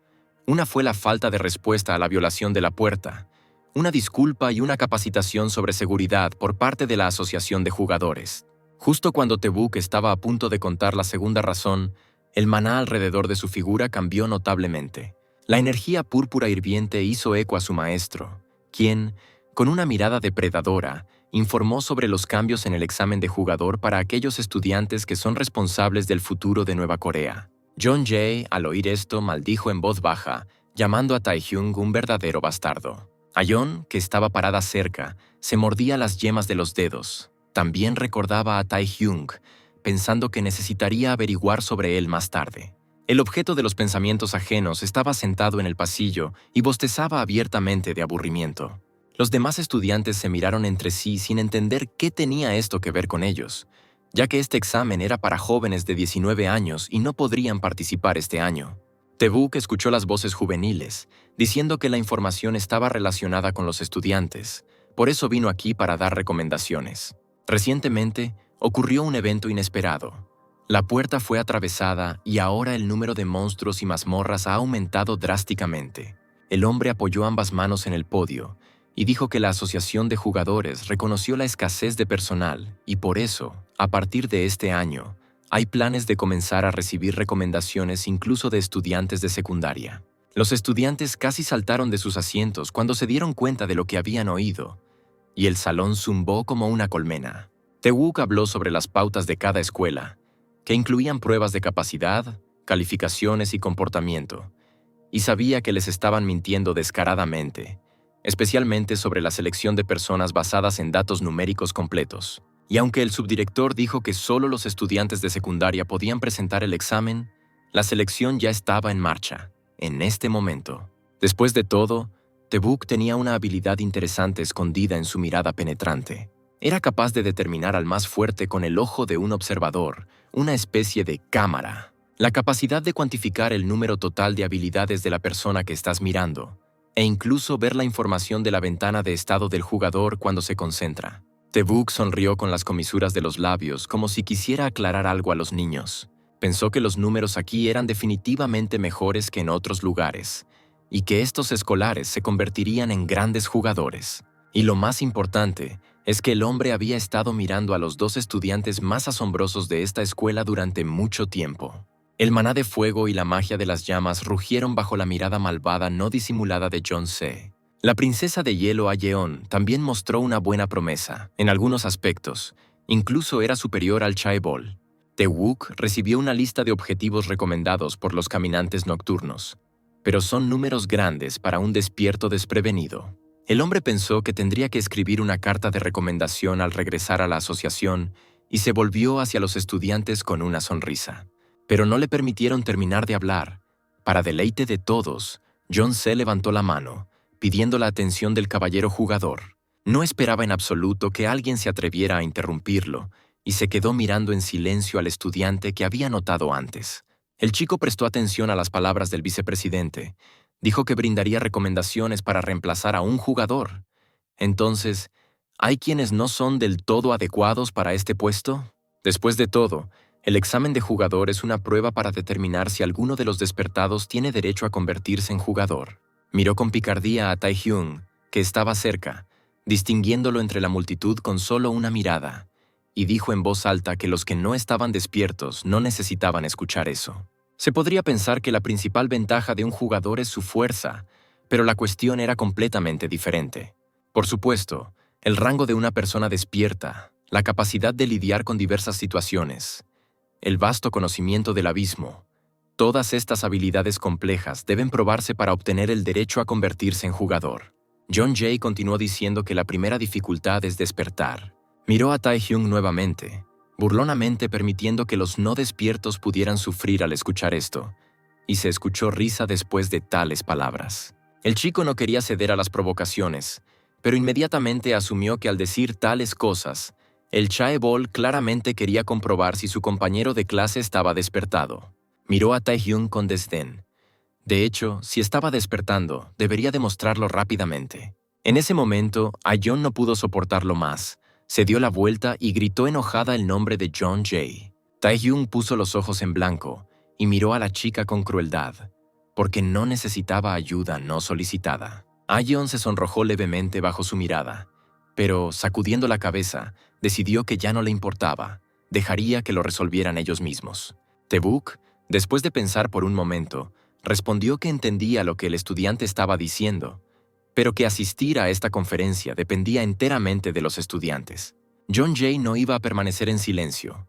Una fue la falta de respuesta a la violación de la puerta, una disculpa y una capacitación sobre seguridad por parte de la Asociación de Jugadores. Justo cuando Tae-wook estaba a punto de contar la segunda razón, el maná alrededor de su figura cambió notablemente. La energía púrpura hirviente hizo eco a su maestro, quien, con una mirada depredadora, informó sobre los cambios en el examen de jugador para aquellos estudiantes que son responsables del futuro de Nueva Corea. John Jay, al oír esto, maldijo en voz baja, llamando a Taehyung un verdadero bastardo. Ayon, que estaba parada cerca, se mordía las yemas de los dedos. También recordaba a Taehyung, pensando que necesitaría averiguar sobre él más tarde. El objeto de los pensamientos ajenos estaba sentado en el pasillo y bostezaba abiertamente de aburrimiento. Los demás estudiantes se miraron entre sí sin entender qué tenía esto que ver con ellos, ya que este examen era para jóvenes de 19 años y no podrían participar este año. Tae-wook escuchó las voces juveniles, diciendo que la información estaba relacionada con los estudiantes, por eso vino aquí para dar recomendaciones. Recientemente, ocurrió un evento inesperado. La puerta fue atravesada y ahora el número de monstruos y mazmorras ha aumentado drásticamente. El hombre apoyó ambas manos en el podio y dijo que la asociación de jugadores reconoció la escasez de personal y por eso, a partir de este año, hay planes de comenzar a recibir recomendaciones incluso de estudiantes de secundaria. Los estudiantes casi saltaron de sus asientos cuando se dieron cuenta de lo que habían oído, y el salón zumbó como una colmena. Tae-wook habló sobre las pautas de cada escuela, que incluían pruebas de capacidad, calificaciones y comportamiento, y sabía que les estaban mintiendo descaradamente, especialmente sobre la selección de personas basadas en datos numéricos completos. Y aunque el subdirector dijo que solo los estudiantes de secundaria podían presentar el examen, la selección ya estaba en marcha, en este momento. Después de todo, Tae-wook tenía una habilidad interesante escondida en su mirada penetrante. Era capaz de determinar al más fuerte con el ojo de un observador, una especie de cámara. La capacidad de cuantificar el número total de habilidades de la persona que estás mirando, e incluso ver la información de la ventana de estado del jugador cuando se concentra. Tae-wook sonrió con las comisuras de los labios como si quisiera aclarar algo a los niños. Pensó que los números aquí eran definitivamente mejores que en otros lugares, y que estos escolares se convertirían en grandes jugadores. Y lo más importante es que el hombre había estado mirando a los dos estudiantes más asombrosos de esta escuela durante mucho tiempo. El maná de fuego y la magia de las llamas rugieron bajo la mirada malvada no disimulada de Jeon-se. La princesa de hielo Ayeon también mostró una buena promesa, en algunos aspectos, incluso era superior al chaebol. Tae-wook recibió una lista de objetivos recomendados por los caminantes nocturnos, pero son números grandes para un despierto desprevenido. El hombre pensó que tendría que escribir una carta de recomendación al regresar a la asociación y se volvió hacia los estudiantes con una sonrisa. Pero no le permitieron terminar de hablar. Para deleite de todos, Jeon-se levantó la mano, pidiendo la atención del caballero jugador. No esperaba en absoluto que alguien se atreviera a interrumpirlo, y se quedó mirando en silencio al estudiante que había notado antes. El chico prestó atención a las palabras del vicepresidente. Dijo que brindaría recomendaciones para reemplazar a un jugador. Entonces, ¿hay quienes no son del todo adecuados para este puesto? Después de todo, el examen de jugador es una prueba para determinar si alguno de los despertados tiene derecho a convertirse en jugador. Miró con picardía a Tae-hyung, que estaba cerca, distinguiéndolo entre la multitud con solo una mirada, y dijo en voz alta que los que no estaban despiertos no necesitaban escuchar eso. Se podría pensar que la principal ventaja de un jugador es su fuerza, pero la cuestión era completamente diferente. Por supuesto, el rango de una persona despierta, la capacidad de lidiar con diversas situaciones, el vasto conocimiento del abismo. Todas estas habilidades complejas deben probarse para obtener el derecho a convertirse en jugador. Jeon-jae continuó diciendo que la primera dificultad es despertar. Miró a Tae-hyung nuevamente, burlonamente permitiendo que los no despiertos pudieran sufrir al escuchar esto, y se escuchó risa después de tales palabras. El chico no quería ceder a las provocaciones, pero inmediatamente asumió que al decir tales cosas, el chaebol claramente quería comprobar si su compañero de clase estaba despertado. Miró a Tae-hyung con desdén. De hecho, si estaba despertando, debería demostrarlo rápidamente. En ese momento, Ayeon no pudo soportarlo más. Se dio la vuelta y gritó enojada el nombre de Jeon-jae. Tae-hyung puso los ojos en blanco y miró a la chica con crueldad, porque no necesitaba ayuda no solicitada. Ayeon se sonrojó levemente bajo su mirada, pero, sacudiendo la cabeza, decidió que ya no le importaba, dejaría que lo resolvieran ellos mismos. Tae-wook, después de pensar por un momento, respondió que entendía lo que el estudiante estaba diciendo, pero que asistir a esta conferencia dependía enteramente de los estudiantes. Jeon-jae no iba a permanecer en silencio.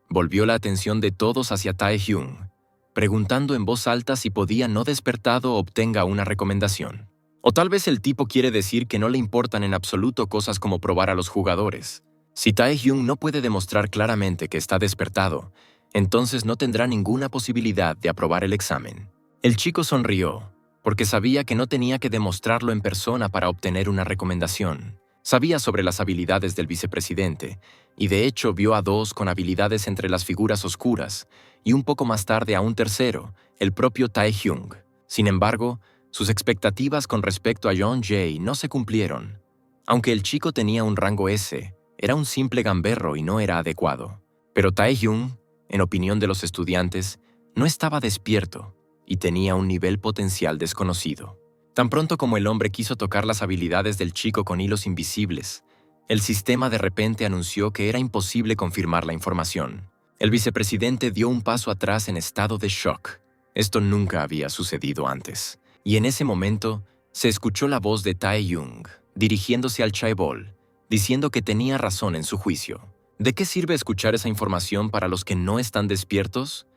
Volvió la atención de todos hacia Tae-hyung, preguntando en voz alta si podía no despertado obtenga una recomendación. O tal vez el tipo quiere decir que no le importan en absoluto cosas como probar a los jugadores. Si Tae-hyung no puede demostrar claramente que está despertado, entonces no tendrá ninguna posibilidad de aprobar el examen. El chico sonrió, porque sabía que no tenía que demostrarlo en persona para obtener una recomendación. Sabía sobre las habilidades del vicepresidente, y de hecho vio a dos con habilidades entre las figuras oscuras, y un poco más tarde a un tercero, el propio Tae-hyung. Sin embargo, sus expectativas con respecto a Yeon-jae no se cumplieron. Aunque el chico tenía un rango S, era un simple gamberro y no era adecuado. Pero Tae-hyung, en opinión de los estudiantes, no estaba despierto y tenía un nivel potencial desconocido. Tan pronto como el hombre quiso tocar las habilidades del chico con hilos invisibles, el sistema de repente anunció que era imposible confirmar la información. El vicepresidente dio un paso atrás en estado de shock. Esto nunca había sucedido antes. Y en ese momento, se escuchó la voz de Tae-hyung, dirigiéndose al chaebol, diciendo que tenía razón en su juicio. ¿De qué sirve escuchar esa información para los que no están despiertos?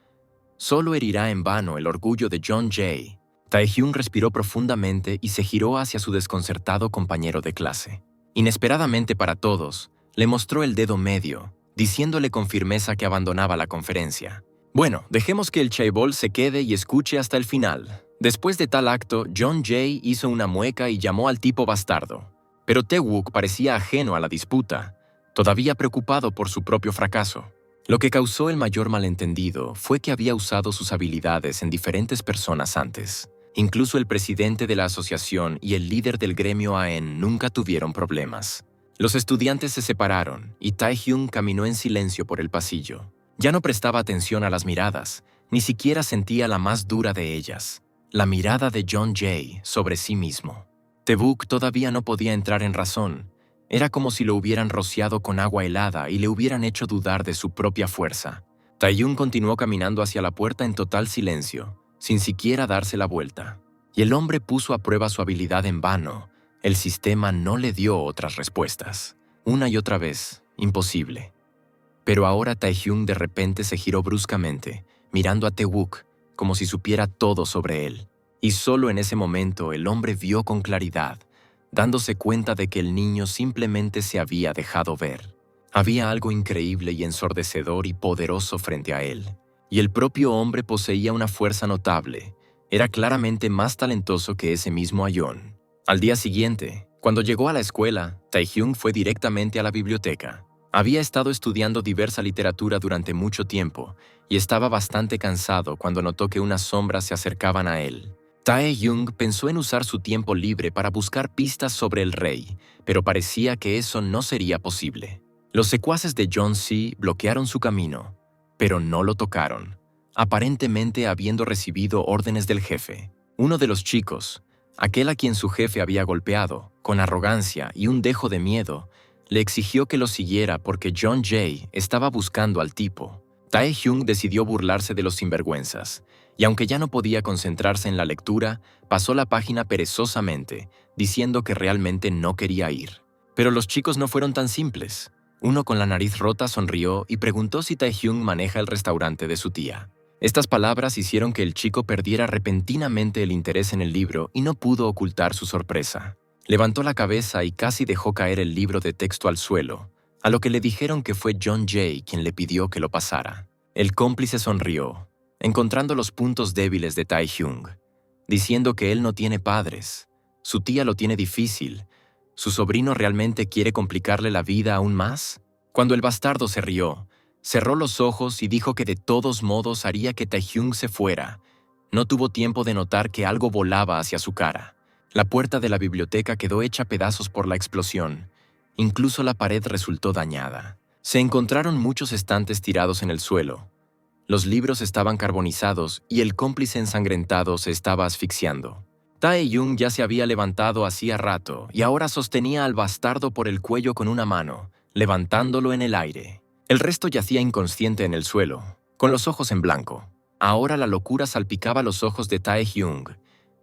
Solo herirá en vano el orgullo de Yeon-jae. Tae-hyung respiró profundamente y se giró hacia su desconcertado compañero de clase. Inesperadamente para todos, le mostró el dedo medio, diciéndole con firmeza que abandonaba la conferencia. Bueno, dejemos que el chaebol se quede y escuche hasta el final. Después de tal acto, Yeon-jae hizo una mueca y llamó al tipo bastardo. Pero Tae-wook parecía ajeno a la disputa, todavía preocupado por su propio fracaso. Lo que causó el mayor malentendido fue que había usado sus habilidades en diferentes personas antes. Incluso el presidente de la asociación y el líder del gremio AEN nunca tuvieron problemas. Los estudiantes se separaron y Tae-hyung caminó en silencio por el pasillo. Ya no prestaba atención a las miradas, ni siquiera sentía la más dura de ellas, la mirada de Yeon-jae sobre sí mismo. Tae-wook todavía no podía entrar en razón. Era como si lo hubieran rociado con agua helada y le hubieran hecho dudar de su propia fuerza. Tae-hyung continuó caminando hacia la puerta en total silencio, sin siquiera darse la vuelta. Y el hombre puso a prueba su habilidad en vano. El sistema no le dio otras respuestas. Una y otra vez, imposible. Pero ahora Tae-hyung de repente se giró bruscamente, mirando a Tae-wook, como si supiera todo sobre él. Y solo en ese momento el hombre vio con claridad, dándose cuenta de que el niño simplemente se había dejado ver. Había algo increíble y ensordecedor y poderoso frente a él. Y el propio hombre poseía una fuerza notable. Era claramente más talentoso que ese mismo Ayon. Al día siguiente, cuando llegó a la escuela, Tae-hyung fue directamente a la biblioteca. Había estado estudiando diversa literatura durante mucho tiempo y estaba bastante cansado cuando notó que unas sombras se acercaban a él. Tae-hyung pensó en usar su tiempo libre para buscar pistas sobre el rey, pero parecía que eso no sería posible. Los secuaces de Yeon-si bloquearon su camino, pero no lo tocaron, aparentemente habiendo recibido órdenes del jefe. Uno de los chicos, aquel a quien su jefe había golpeado, con arrogancia y un dejo de miedo, le exigió que lo siguiera porque Yeon-jae estaba buscando al tipo. Tae-hyung decidió burlarse de los sinvergüenzas, y aunque ya no podía concentrarse en la lectura, pasó la página perezosamente, diciendo que realmente no quería ir. Pero los chicos no fueron tan simples. Uno con la nariz rota sonrió y preguntó si Tae-hyung maneja el restaurante de su tía. Estas palabras hicieron que el chico perdiera repentinamente el interés en el libro y no pudo ocultar su sorpresa. Levantó la cabeza y casi dejó caer el libro de texto al suelo, a lo que le dijeron que fue Yeon-jae quien le pidió que lo pasara. El cómplice sonrió, encontrando los puntos débiles de Tae-hyung, diciendo que él no tiene padres, su tía lo tiene difícil, ¿su sobrino realmente quiere complicarle la vida aún más? Cuando el bastardo se rió, cerró los ojos y dijo que de todos modos haría que Tae-hyung se fuera. No tuvo tiempo de notar que algo volaba hacia su cara. La puerta de la biblioteca quedó hecha pedazos por la explosión. Incluso la pared resultó dañada. Se encontraron muchos estantes tirados en el suelo. Los libros estaban carbonizados y el cómplice ensangrentado se estaba asfixiando. Tae-hyung ya se había levantado hacía rato y ahora sostenía al bastardo por el cuello con una mano, levantándolo en el aire. El resto yacía inconsciente en el suelo, con los ojos en blanco. Ahora la locura salpicaba los ojos de Tae-hyung.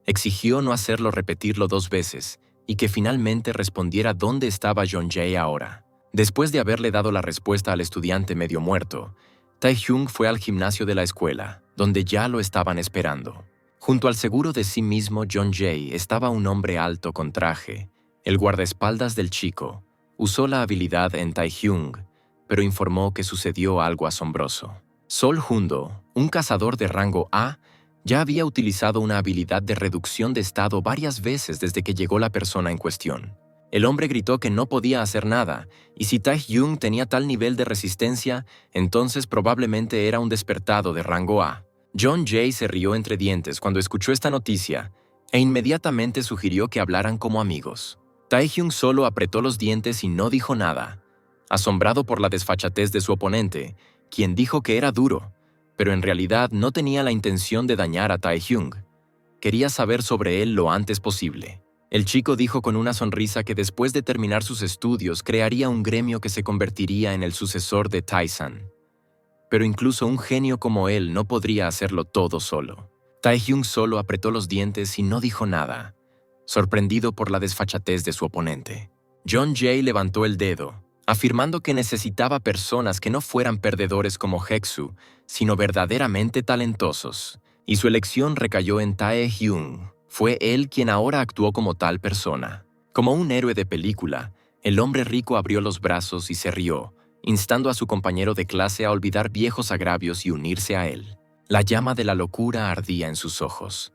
Exigió no hacerlo repetirlo 2 veces y que finalmente respondiera dónde estaba Yeon-jae ahora. Después de haberle dado la respuesta al estudiante medio muerto, Tae-hyung fue al gimnasio de la escuela, donde ya lo estaban esperando. Junto al seguro de sí mismo Yeon-jae estaba un hombre alto con traje. El guardaespaldas del chico usó la habilidad en Tae-hyung, pero informó que sucedió algo asombroso. Sol Hundo, un cazador de rango A, ya había utilizado una habilidad de reducción de estado varias veces desde que llegó la persona en cuestión. El hombre gritó que no podía hacer nada, y si Taehyung tenía tal nivel de resistencia, entonces probablemente era un despertado de rango A. John Jay se rió entre dientes cuando escuchó esta noticia, e inmediatamente sugirió que hablaran como amigos. Taehyung solo apretó los dientes y no dijo nada, asombrado por la desfachatez de su oponente, quien dijo que era duro, pero en realidad no tenía la intención de dañar a Taehyung. Quería saber sobre él lo antes posible. El chico dijo con una sonrisa que después de terminar sus estudios crearía un gremio que se convertiría en el sucesor de Taesan. Pero incluso un genio como él no podría hacerlo todo solo. Taehyung solo apretó los dientes y no dijo nada, sorprendido por la desfachatez de su oponente. John Jay levantó el dedo, afirmando que necesitaba personas que no fueran perdedores como Heksu, sino verdaderamente talentosos, y su elección recayó en Taehyung. Fue él quien ahora actuó como tal persona. Como un héroe de película, el hombre rico abrió los brazos y se rió, instando a su compañero de clase a olvidar viejos agravios y unirse a él. La llama de la locura ardía en sus ojos.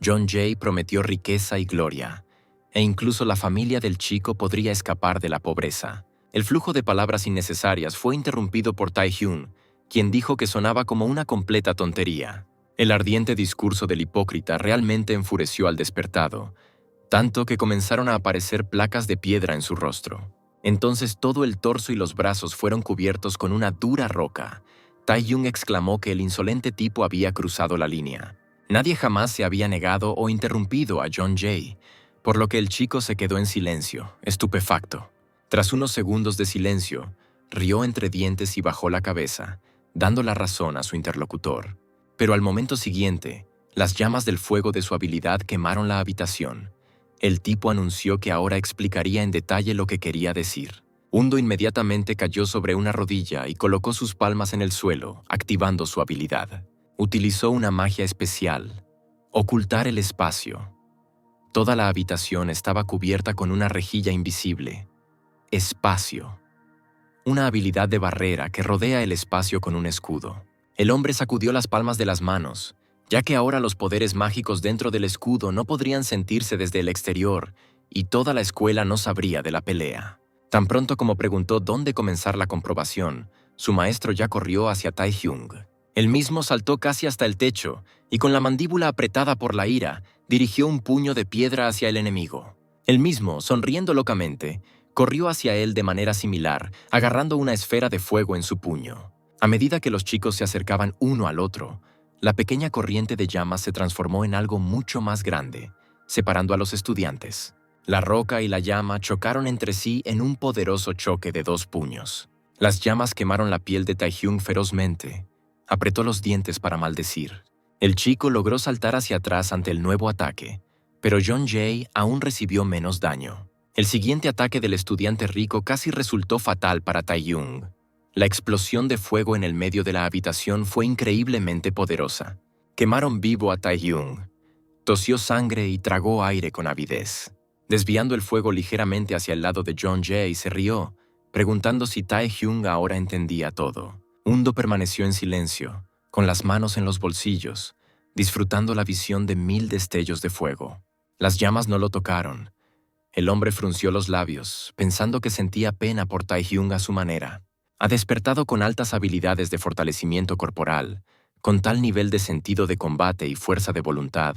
John Jay prometió riqueza y gloria, e incluso la familia del chico podría escapar de la pobreza. El flujo de palabras innecesarias fue interrumpido por Taehyung, quien dijo que sonaba como una completa tontería. El ardiente discurso del hipócrita realmente enfureció al despertado, tanto que comenzaron a aparecer placas de piedra en su rostro. Entonces todo el torso y los brazos fueron cubiertos con una dura roca. Taehyung exclamó que el insolente tipo había cruzado la línea. Nadie jamás se había negado o interrumpido a John Jay, por lo que el chico se quedó en silencio, estupefacto. Tras unos segundos de silencio, rió entre dientes y bajó la cabeza, dando la razón a su interlocutor. Pero al momento siguiente, las llamas del fuego de su habilidad quemaron la habitación. El tipo anunció que ahora explicaría en detalle lo que quería decir. Hundo inmediatamente cayó sobre una rodilla y colocó sus palmas en el suelo, activando su habilidad. Utilizó una magia especial, ocultar el espacio. Toda la habitación estaba cubierta con una rejilla invisible. Espacio. Una habilidad de barrera que rodea el espacio con un escudo. El hombre sacudió las palmas de las manos, ya que ahora los poderes mágicos dentro del escudo no podrían sentirse desde el exterior y toda la escuela no sabría de la pelea. Tan pronto como preguntó dónde comenzar la comprobación, su maestro ya corrió hacia Taehyung. Él mismo saltó casi hasta el techo y con la mandíbula apretada por la ira, dirigió un puño de piedra hacia el enemigo. Él mismo, sonriendo locamente, corrió hacia él de manera similar, agarrando una esfera de fuego en su puño. A medida que los chicos se acercaban uno al otro, la pequeña corriente de llamas se transformó en algo mucho más grande, separando a los estudiantes. La roca y la llama chocaron entre sí en un poderoso choque de dos puños. Las llamas quemaron la piel de Taehyung ferozmente. Apretó los dientes para maldecir. El chico logró saltar hacia atrás ante el nuevo ataque, pero John Jay aún recibió menos daño. El siguiente ataque del estudiante rico casi resultó fatal para Taehyung. La explosión de fuego en el medio de la habitación fue increíblemente poderosa. Quemaron vivo a Taehyung. Tosió sangre y tragó aire con avidez. Desviando el fuego ligeramente hacia el lado de John Jay, se rió, preguntando si Taehyung ahora entendía todo. Hundo permaneció en silencio, con las manos en los bolsillos, disfrutando la visión de 1000 destellos de fuego. Las llamas no lo tocaron. El hombre frunció los labios, pensando que sentía pena por Taehyung a su manera. Ha despertado con altas habilidades de fortalecimiento corporal, con tal nivel de sentido de combate y fuerza de voluntad.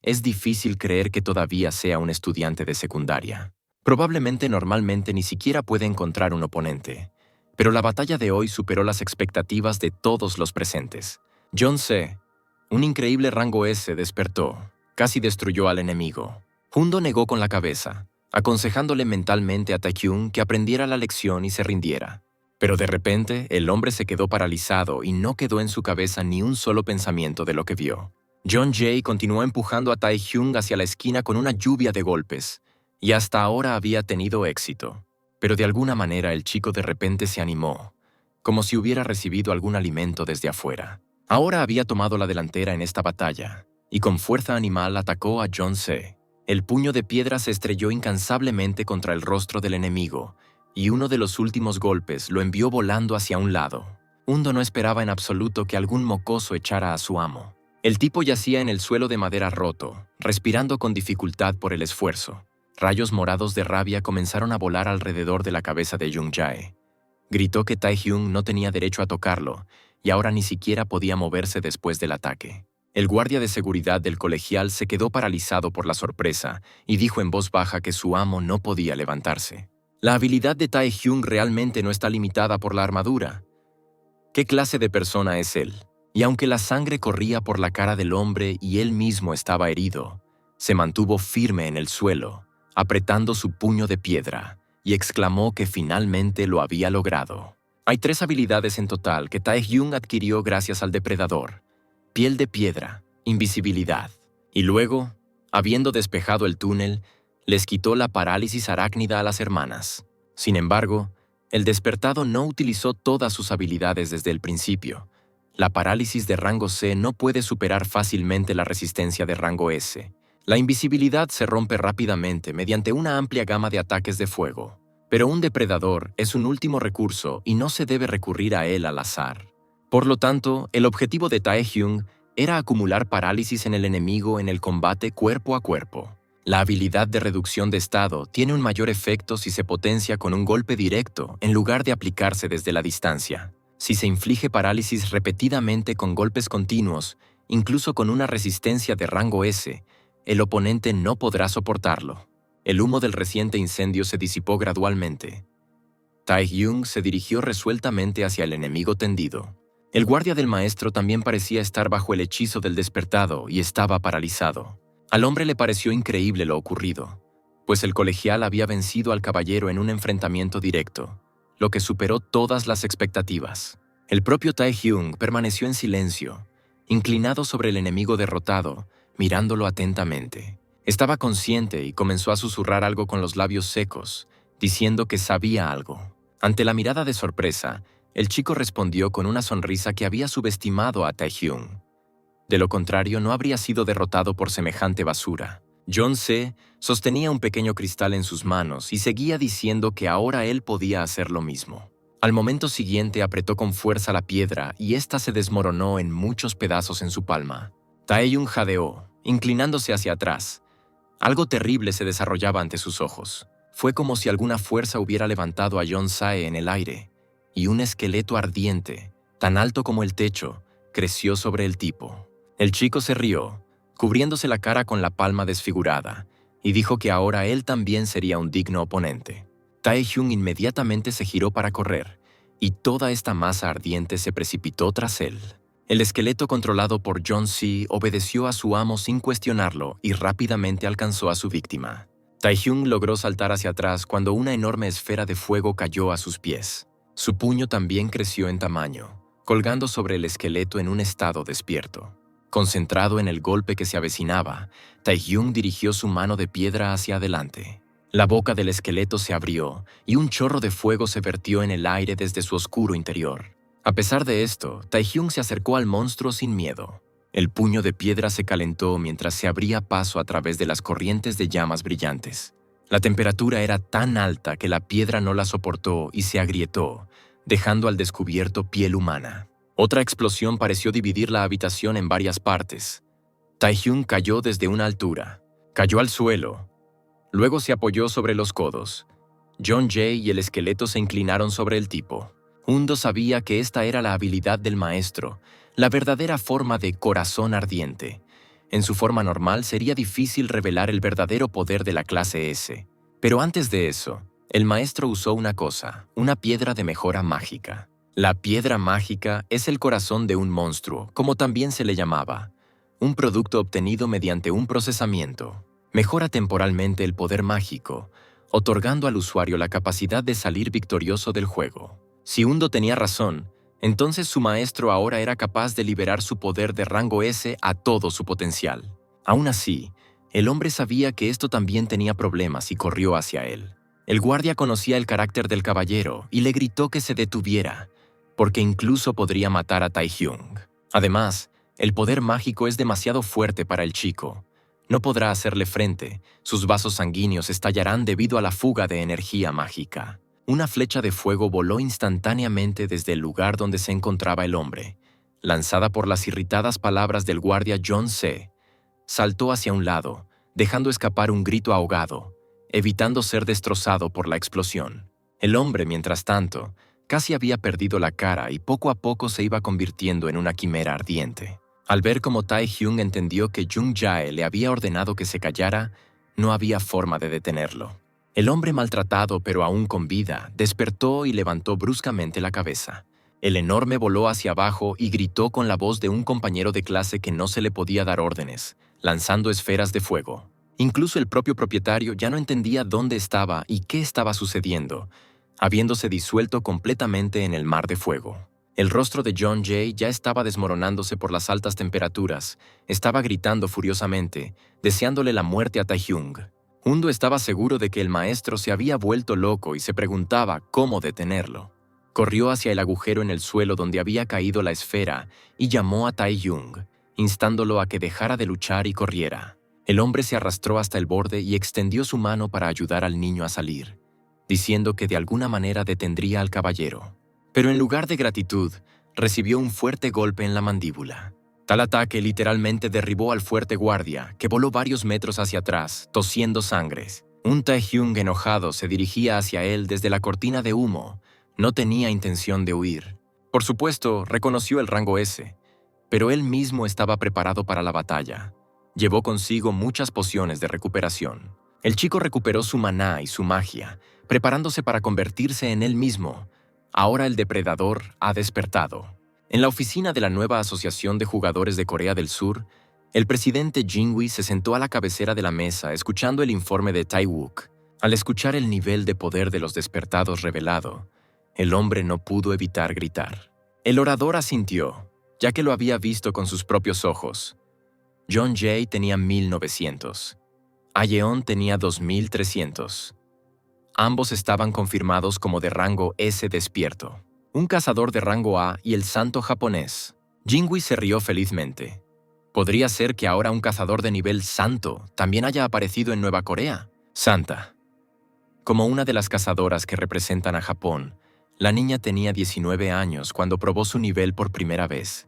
Es difícil creer que todavía sea un estudiante de secundaria. Probablemente normalmente ni siquiera puede encontrar un oponente, pero la batalla de hoy superó las expectativas de todos los presentes. John C., un increíble rango S, despertó, casi destruyó al enemigo. Hundo negó con la cabeza, aconsejándole mentalmente a Taehyung que aprendiera la lección y se rindiera. Pero de repente, el hombre se quedó paralizado y no quedó en su cabeza ni un solo pensamiento de lo que vio. John Jay continuó empujando a Taehyung hacia la esquina con una lluvia de golpes, y hasta ahora había tenido éxito. Pero de alguna manera el chico de repente se animó, como si hubiera recibido algún alimento desde afuera. Ahora había tomado la delantera en esta batalla, y con fuerza animal atacó a John C. El puño de piedra se estrelló incansablemente contra el rostro del enemigo, y uno de los últimos golpes lo envió volando hacia un lado. Hundo no esperaba en absoluto que algún mocoso echara a su amo. El tipo yacía en el suelo de madera roto, respirando con dificultad por el esfuerzo. Rayos morados de rabia comenzaron a volar alrededor de la cabeza de Jung Jae. Gritó que Taehyung no tenía derecho a tocarlo y ahora ni siquiera podía moverse después del ataque. El guardia de seguridad del colegial se quedó paralizado por la sorpresa y dijo en voz baja que su amo no podía levantarse. La habilidad de Taehyung realmente no está limitada por la armadura. ¿Qué clase de persona es él? Y aunque la sangre corría por la cara del hombre y él mismo estaba herido, se mantuvo firme en el suelo, apretando su puño de piedra, y exclamó que finalmente lo había logrado. Hay 3 habilidades en total que Taehyung adquirió gracias al depredador: piel de piedra, invisibilidad. Y luego, habiendo despejado el túnel, les quitó la parálisis arácnida a las hermanas. Sin embargo, el despertado no utilizó todas sus habilidades desde el principio. La parálisis de rango C no puede superar fácilmente la resistencia de rango S. La invisibilidad se rompe rápidamente mediante una amplia gama de ataques de fuego. Pero un depredador es un último recurso y no se debe recurrir a él al azar. Por lo tanto, el objetivo de Taehyung era acumular parálisis en el enemigo en el combate cuerpo a cuerpo. La habilidad de reducción de estado tiene un mayor efecto si se potencia con un golpe directo en lugar de aplicarse desde la distancia. Si se inflige parálisis repetidamente con golpes continuos, incluso con una resistencia de rango S, el oponente no podrá soportarlo. El humo del reciente incendio se disipó gradualmente. Taehyung se dirigió resueltamente hacia el enemigo tendido. El guardia del maestro también parecía estar bajo el hechizo del despertado y estaba paralizado. Al hombre le pareció increíble lo ocurrido, pues el colegial había vencido al caballero en un enfrentamiento directo, lo que superó todas las expectativas. El propio Taehyung permaneció en silencio, inclinado sobre el enemigo derrotado, mirándolo atentamente. Estaba consciente y comenzó a susurrar algo con los labios secos, diciendo que sabía algo. Ante la mirada de sorpresa, el chico respondió con una sonrisa que había subestimado a Taehyung. De lo contrario, no habría sido derrotado por semejante basura. Jeon-se sostenía un pequeño cristal en sus manos y seguía diciendo que ahora él podía hacer lo mismo. Al momento siguiente apretó con fuerza la piedra y ésta se desmoronó en muchos pedazos en su palma. Taehyung jadeó, inclinándose hacia atrás. Algo terrible se desarrollaba ante sus ojos. Fue como si alguna fuerza hubiera levantado a Jeon-se en el aire, y un esqueleto ardiente, tan alto como el techo, creció sobre el tipo. El chico se rió, cubriéndose la cara con la palma desfigurada, y dijo que ahora él también sería un digno oponente. Taehyung inmediatamente se giró para correr, y toda esta masa ardiente se precipitó tras él. El esqueleto controlado por Jeon-se obedeció a su amo sin cuestionarlo y rápidamente alcanzó a su víctima. Taehyung logró saltar hacia atrás cuando una enorme esfera de fuego cayó a sus pies. Su puño también creció en tamaño, colgando sobre el esqueleto en un estado despierto. Concentrado en el golpe que se avecinaba, Taehyung dirigió su mano de piedra hacia adelante. La boca del esqueleto se abrió y un chorro de fuego se vertió en el aire desde su oscuro interior. A pesar de esto, Taehyung se acercó al monstruo sin miedo. El puño de piedra se calentó mientras se abría paso a través de las corrientes de llamas brillantes. La temperatura era tan alta que la piedra no la soportó y se agrietó, dejando al descubierto piel humana. Otra explosión pareció dividir la habitación en varias partes. Taehyung cayó desde una altura. Cayó al suelo. Luego se apoyó sobre los codos. Jeon-jae y el esqueleto se inclinaron sobre el tipo. Hundo sabía que esta era la habilidad del maestro, la verdadera forma de corazón ardiente. En su forma normal sería difícil revelar el verdadero poder de la clase S. Pero antes de eso, el maestro usó una cosa, una piedra de mejora mágica. La piedra mágica es el corazón de un monstruo, como también se le llamaba, un producto obtenido mediante un procesamiento. Mejora temporalmente el poder mágico, otorgando al usuario la capacidad de salir victorioso del juego. Si Hundo tenía razón, entonces su maestro ahora era capaz de liberar su poder de rango S a todo su potencial. Aún así, el hombre sabía que esto también tenía problemas y corrió hacia él. El guardia conocía el carácter del caballero y le gritó que se detuviera, porque incluso podría matar a Taehyung. Además, el poder mágico es demasiado fuerte para el chico. No podrá hacerle frente, sus vasos sanguíneos estallarán debido a la fuga de energía mágica. Una flecha de fuego voló instantáneamente desde el lugar donde se encontraba el hombre. Lanzada por las irritadas palabras del guardia Jeon-se, saltó hacia un lado, dejando escapar un grito ahogado, evitando ser destrozado por la explosión. El hombre, mientras tanto, casi había perdido la cara y poco a poco se iba convirtiendo en una quimera ardiente. Al ver cómo Tae-hyung entendió que Jung Jae le había ordenado que se callara, no había forma de detenerlo. El hombre maltratado pero aún con vida despertó y levantó bruscamente la cabeza. El enorme voló hacia abajo y gritó con la voz de un compañero de clase que no se le podía dar órdenes, lanzando esferas de fuego. Incluso el propio propietario ya no entendía dónde estaba y qué estaba sucediendo, habiéndose disuelto completamente en el mar de fuego. El rostro de John Jae ya estaba desmoronándose por las altas temperaturas. Estaba gritando furiosamente, deseándole la muerte a Tae-hyung. Hundo estaba seguro de que el maestro se había vuelto loco y se preguntaba cómo detenerlo. Corrió hacia el agujero en el suelo donde había caído la esfera y llamó a Tae-hyung, instándolo a que dejara de luchar y corriera. El hombre se arrastró hasta el borde y extendió su mano para ayudar al niño a salir, diciendo que de alguna manera detendría al caballero. Pero en lugar de gratitud, recibió un fuerte golpe en la mandíbula. Tal ataque literalmente derribó al fuerte guardia, que voló varios metros hacia atrás, tosiendo sangres. Un Tae-hyung enojado se dirigía hacia él desde la cortina de humo. No tenía intención de huir. Por supuesto, reconoció el rango S, pero él mismo estaba preparado para la batalla. Llevó consigo muchas pociones de recuperación. El chico recuperó su maná y su magia, preparándose para convertirse en él mismo. Ahora el depredador ha despertado. En la oficina de la nueva Asociación de Jugadores de Corea del Sur, el presidente Jin-wi se sentó a la cabecera de la mesa escuchando el informe de Tae-wook. Al escuchar el nivel de poder de los despertados revelado, el hombre no pudo evitar gritar. El orador asintió, ya que lo había visto con sus propios ojos. John Jae tenía 1900. Ayeon tenía 2300. Ambos estaban confirmados como de rango S despierto. Un cazador de rango A y el santo japonés. Jin-wi se rió felizmente. ¿Podría ser que ahora un cazador de nivel santo también haya aparecido en Nueva Corea? Santa. Como una de las cazadoras que representan a Japón, la niña tenía 19 años cuando probó su nivel por primera vez,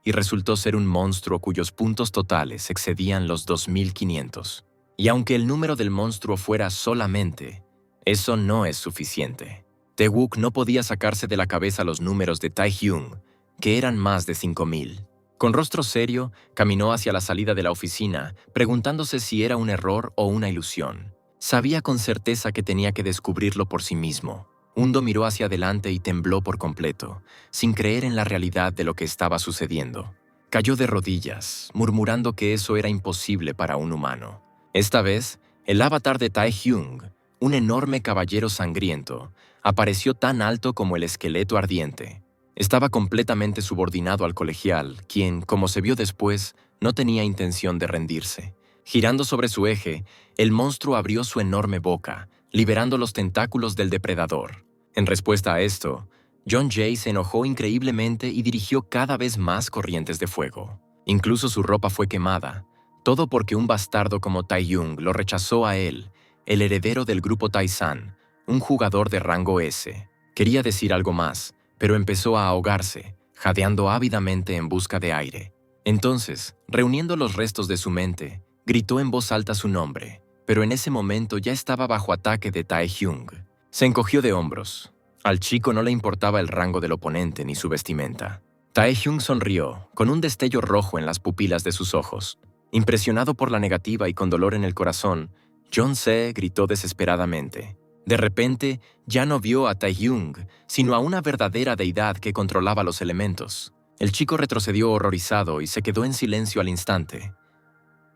y resultó ser un monstruo cuyos puntos totales excedían los 2500. Y aunque el número del monstruo fuera solamente, eso no es suficiente. Tae-wook no podía sacarse de la cabeza los números de Tae-hyung, que eran más de 5000. Con rostro serio, caminó hacia la salida de la oficina, preguntándose si era un error o una ilusión. Sabía con certeza que tenía que descubrirlo por sí mismo. Hundo miró hacia adelante y tembló por completo, sin creer en la realidad de lo que estaba sucediendo. Cayó de rodillas, murmurando que eso era imposible para un humano. Esta vez, el avatar de Tae-hyung, un enorme caballero sangriento, apareció tan alto como el esqueleto ardiente. Estaba completamente subordinado al colegial, quien, como se vio después, no tenía intención de rendirse. Girando sobre su eje, el monstruo abrió su enorme boca, liberando los tentáculos del depredador. En respuesta a esto, John Jae se enojó increíblemente y dirigió cada vez más corrientes de fuego. Incluso su ropa fue quemada, todo porque un bastardo como Tae-hyung lo rechazó a él, el heredero del grupo Taesan, un jugador de rango S. Quería decir algo más, pero empezó a ahogarse, jadeando ávidamente en busca de aire. Entonces, reuniendo los restos de su mente, gritó en voz alta su nombre, pero en ese momento ya estaba bajo ataque de Tae-hyung. Se encogió de hombros. Al chico no le importaba el rango del oponente ni su vestimenta. Tae-hyung sonrió, con un destello rojo en las pupilas de sus ojos. Impresionado por la negativa y con dolor en el corazón, John Se gritó desesperadamente. De repente, ya no vio a Tae-hyung, sino a una verdadera deidad que controlaba los elementos. El chico retrocedió horrorizado y se quedó en silencio al instante.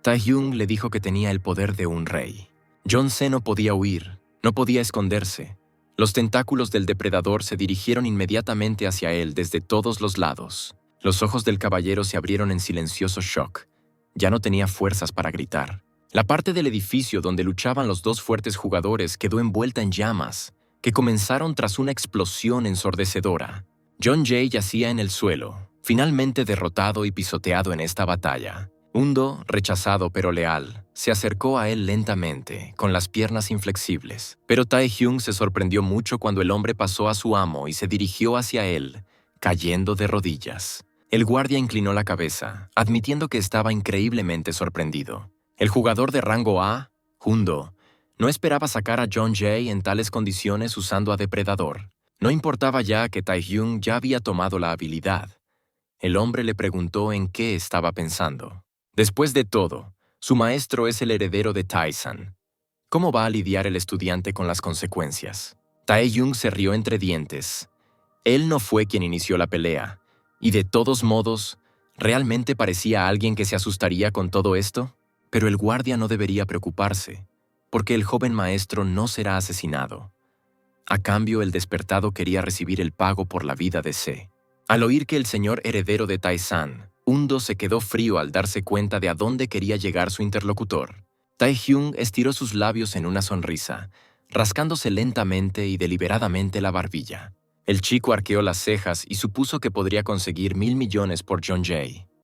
Tae-hyung le dijo que tenía el poder de un rey. John Se no podía huir, no podía esconderse. Los tentáculos del depredador se dirigieron inmediatamente hacia él desde todos los lados. Los ojos del caballero se abrieron en silencioso shock. Ya no tenía fuerzas para gritar. La parte del edificio donde luchaban los dos fuertes jugadores quedó envuelta en llamas, que comenzaron tras una explosión ensordecedora. John Jae yacía en el suelo, finalmente derrotado y pisoteado en esta batalla. Hundo, rechazado pero leal, se acercó a él lentamente, con las piernas inflexibles. Pero Tae-hyung se sorprendió mucho cuando el hombre pasó a su amo y se dirigió hacia él, cayendo de rodillas. El guardia inclinó la cabeza, admitiendo que estaba increíblemente sorprendido. El jugador de rango A, Hundo, No esperaba sacar a John Jay en tales condiciones usando a Depredador. No importaba ya que Taehyung ya había tomado la habilidad. El hombre le preguntó en qué estaba pensando. Después de todo, su maestro es el heredero de Taesan. ¿Cómo va a lidiar el estudiante con las consecuencias? Taehyung se rió entre dientes. Él no fue quien inició la pelea, y de todos modos, ¿realmente parecía alguien que se asustaría con todo esto? Pero el guardia no debería preocuparse, porque el joven maestro no será asesinado. A cambio, el despertado quería recibir el pago por la vida de Se. Al oír que el señor heredero de Taesan, Undo se quedó frío al darse cuenta de a dónde quería llegar su interlocutor. Taehyung estiró sus labios en una sonrisa, rascándose lentamente y deliberadamente la barbilla. El chico arqueó las cejas y supuso que podría conseguir 1.000 millones por John Jay.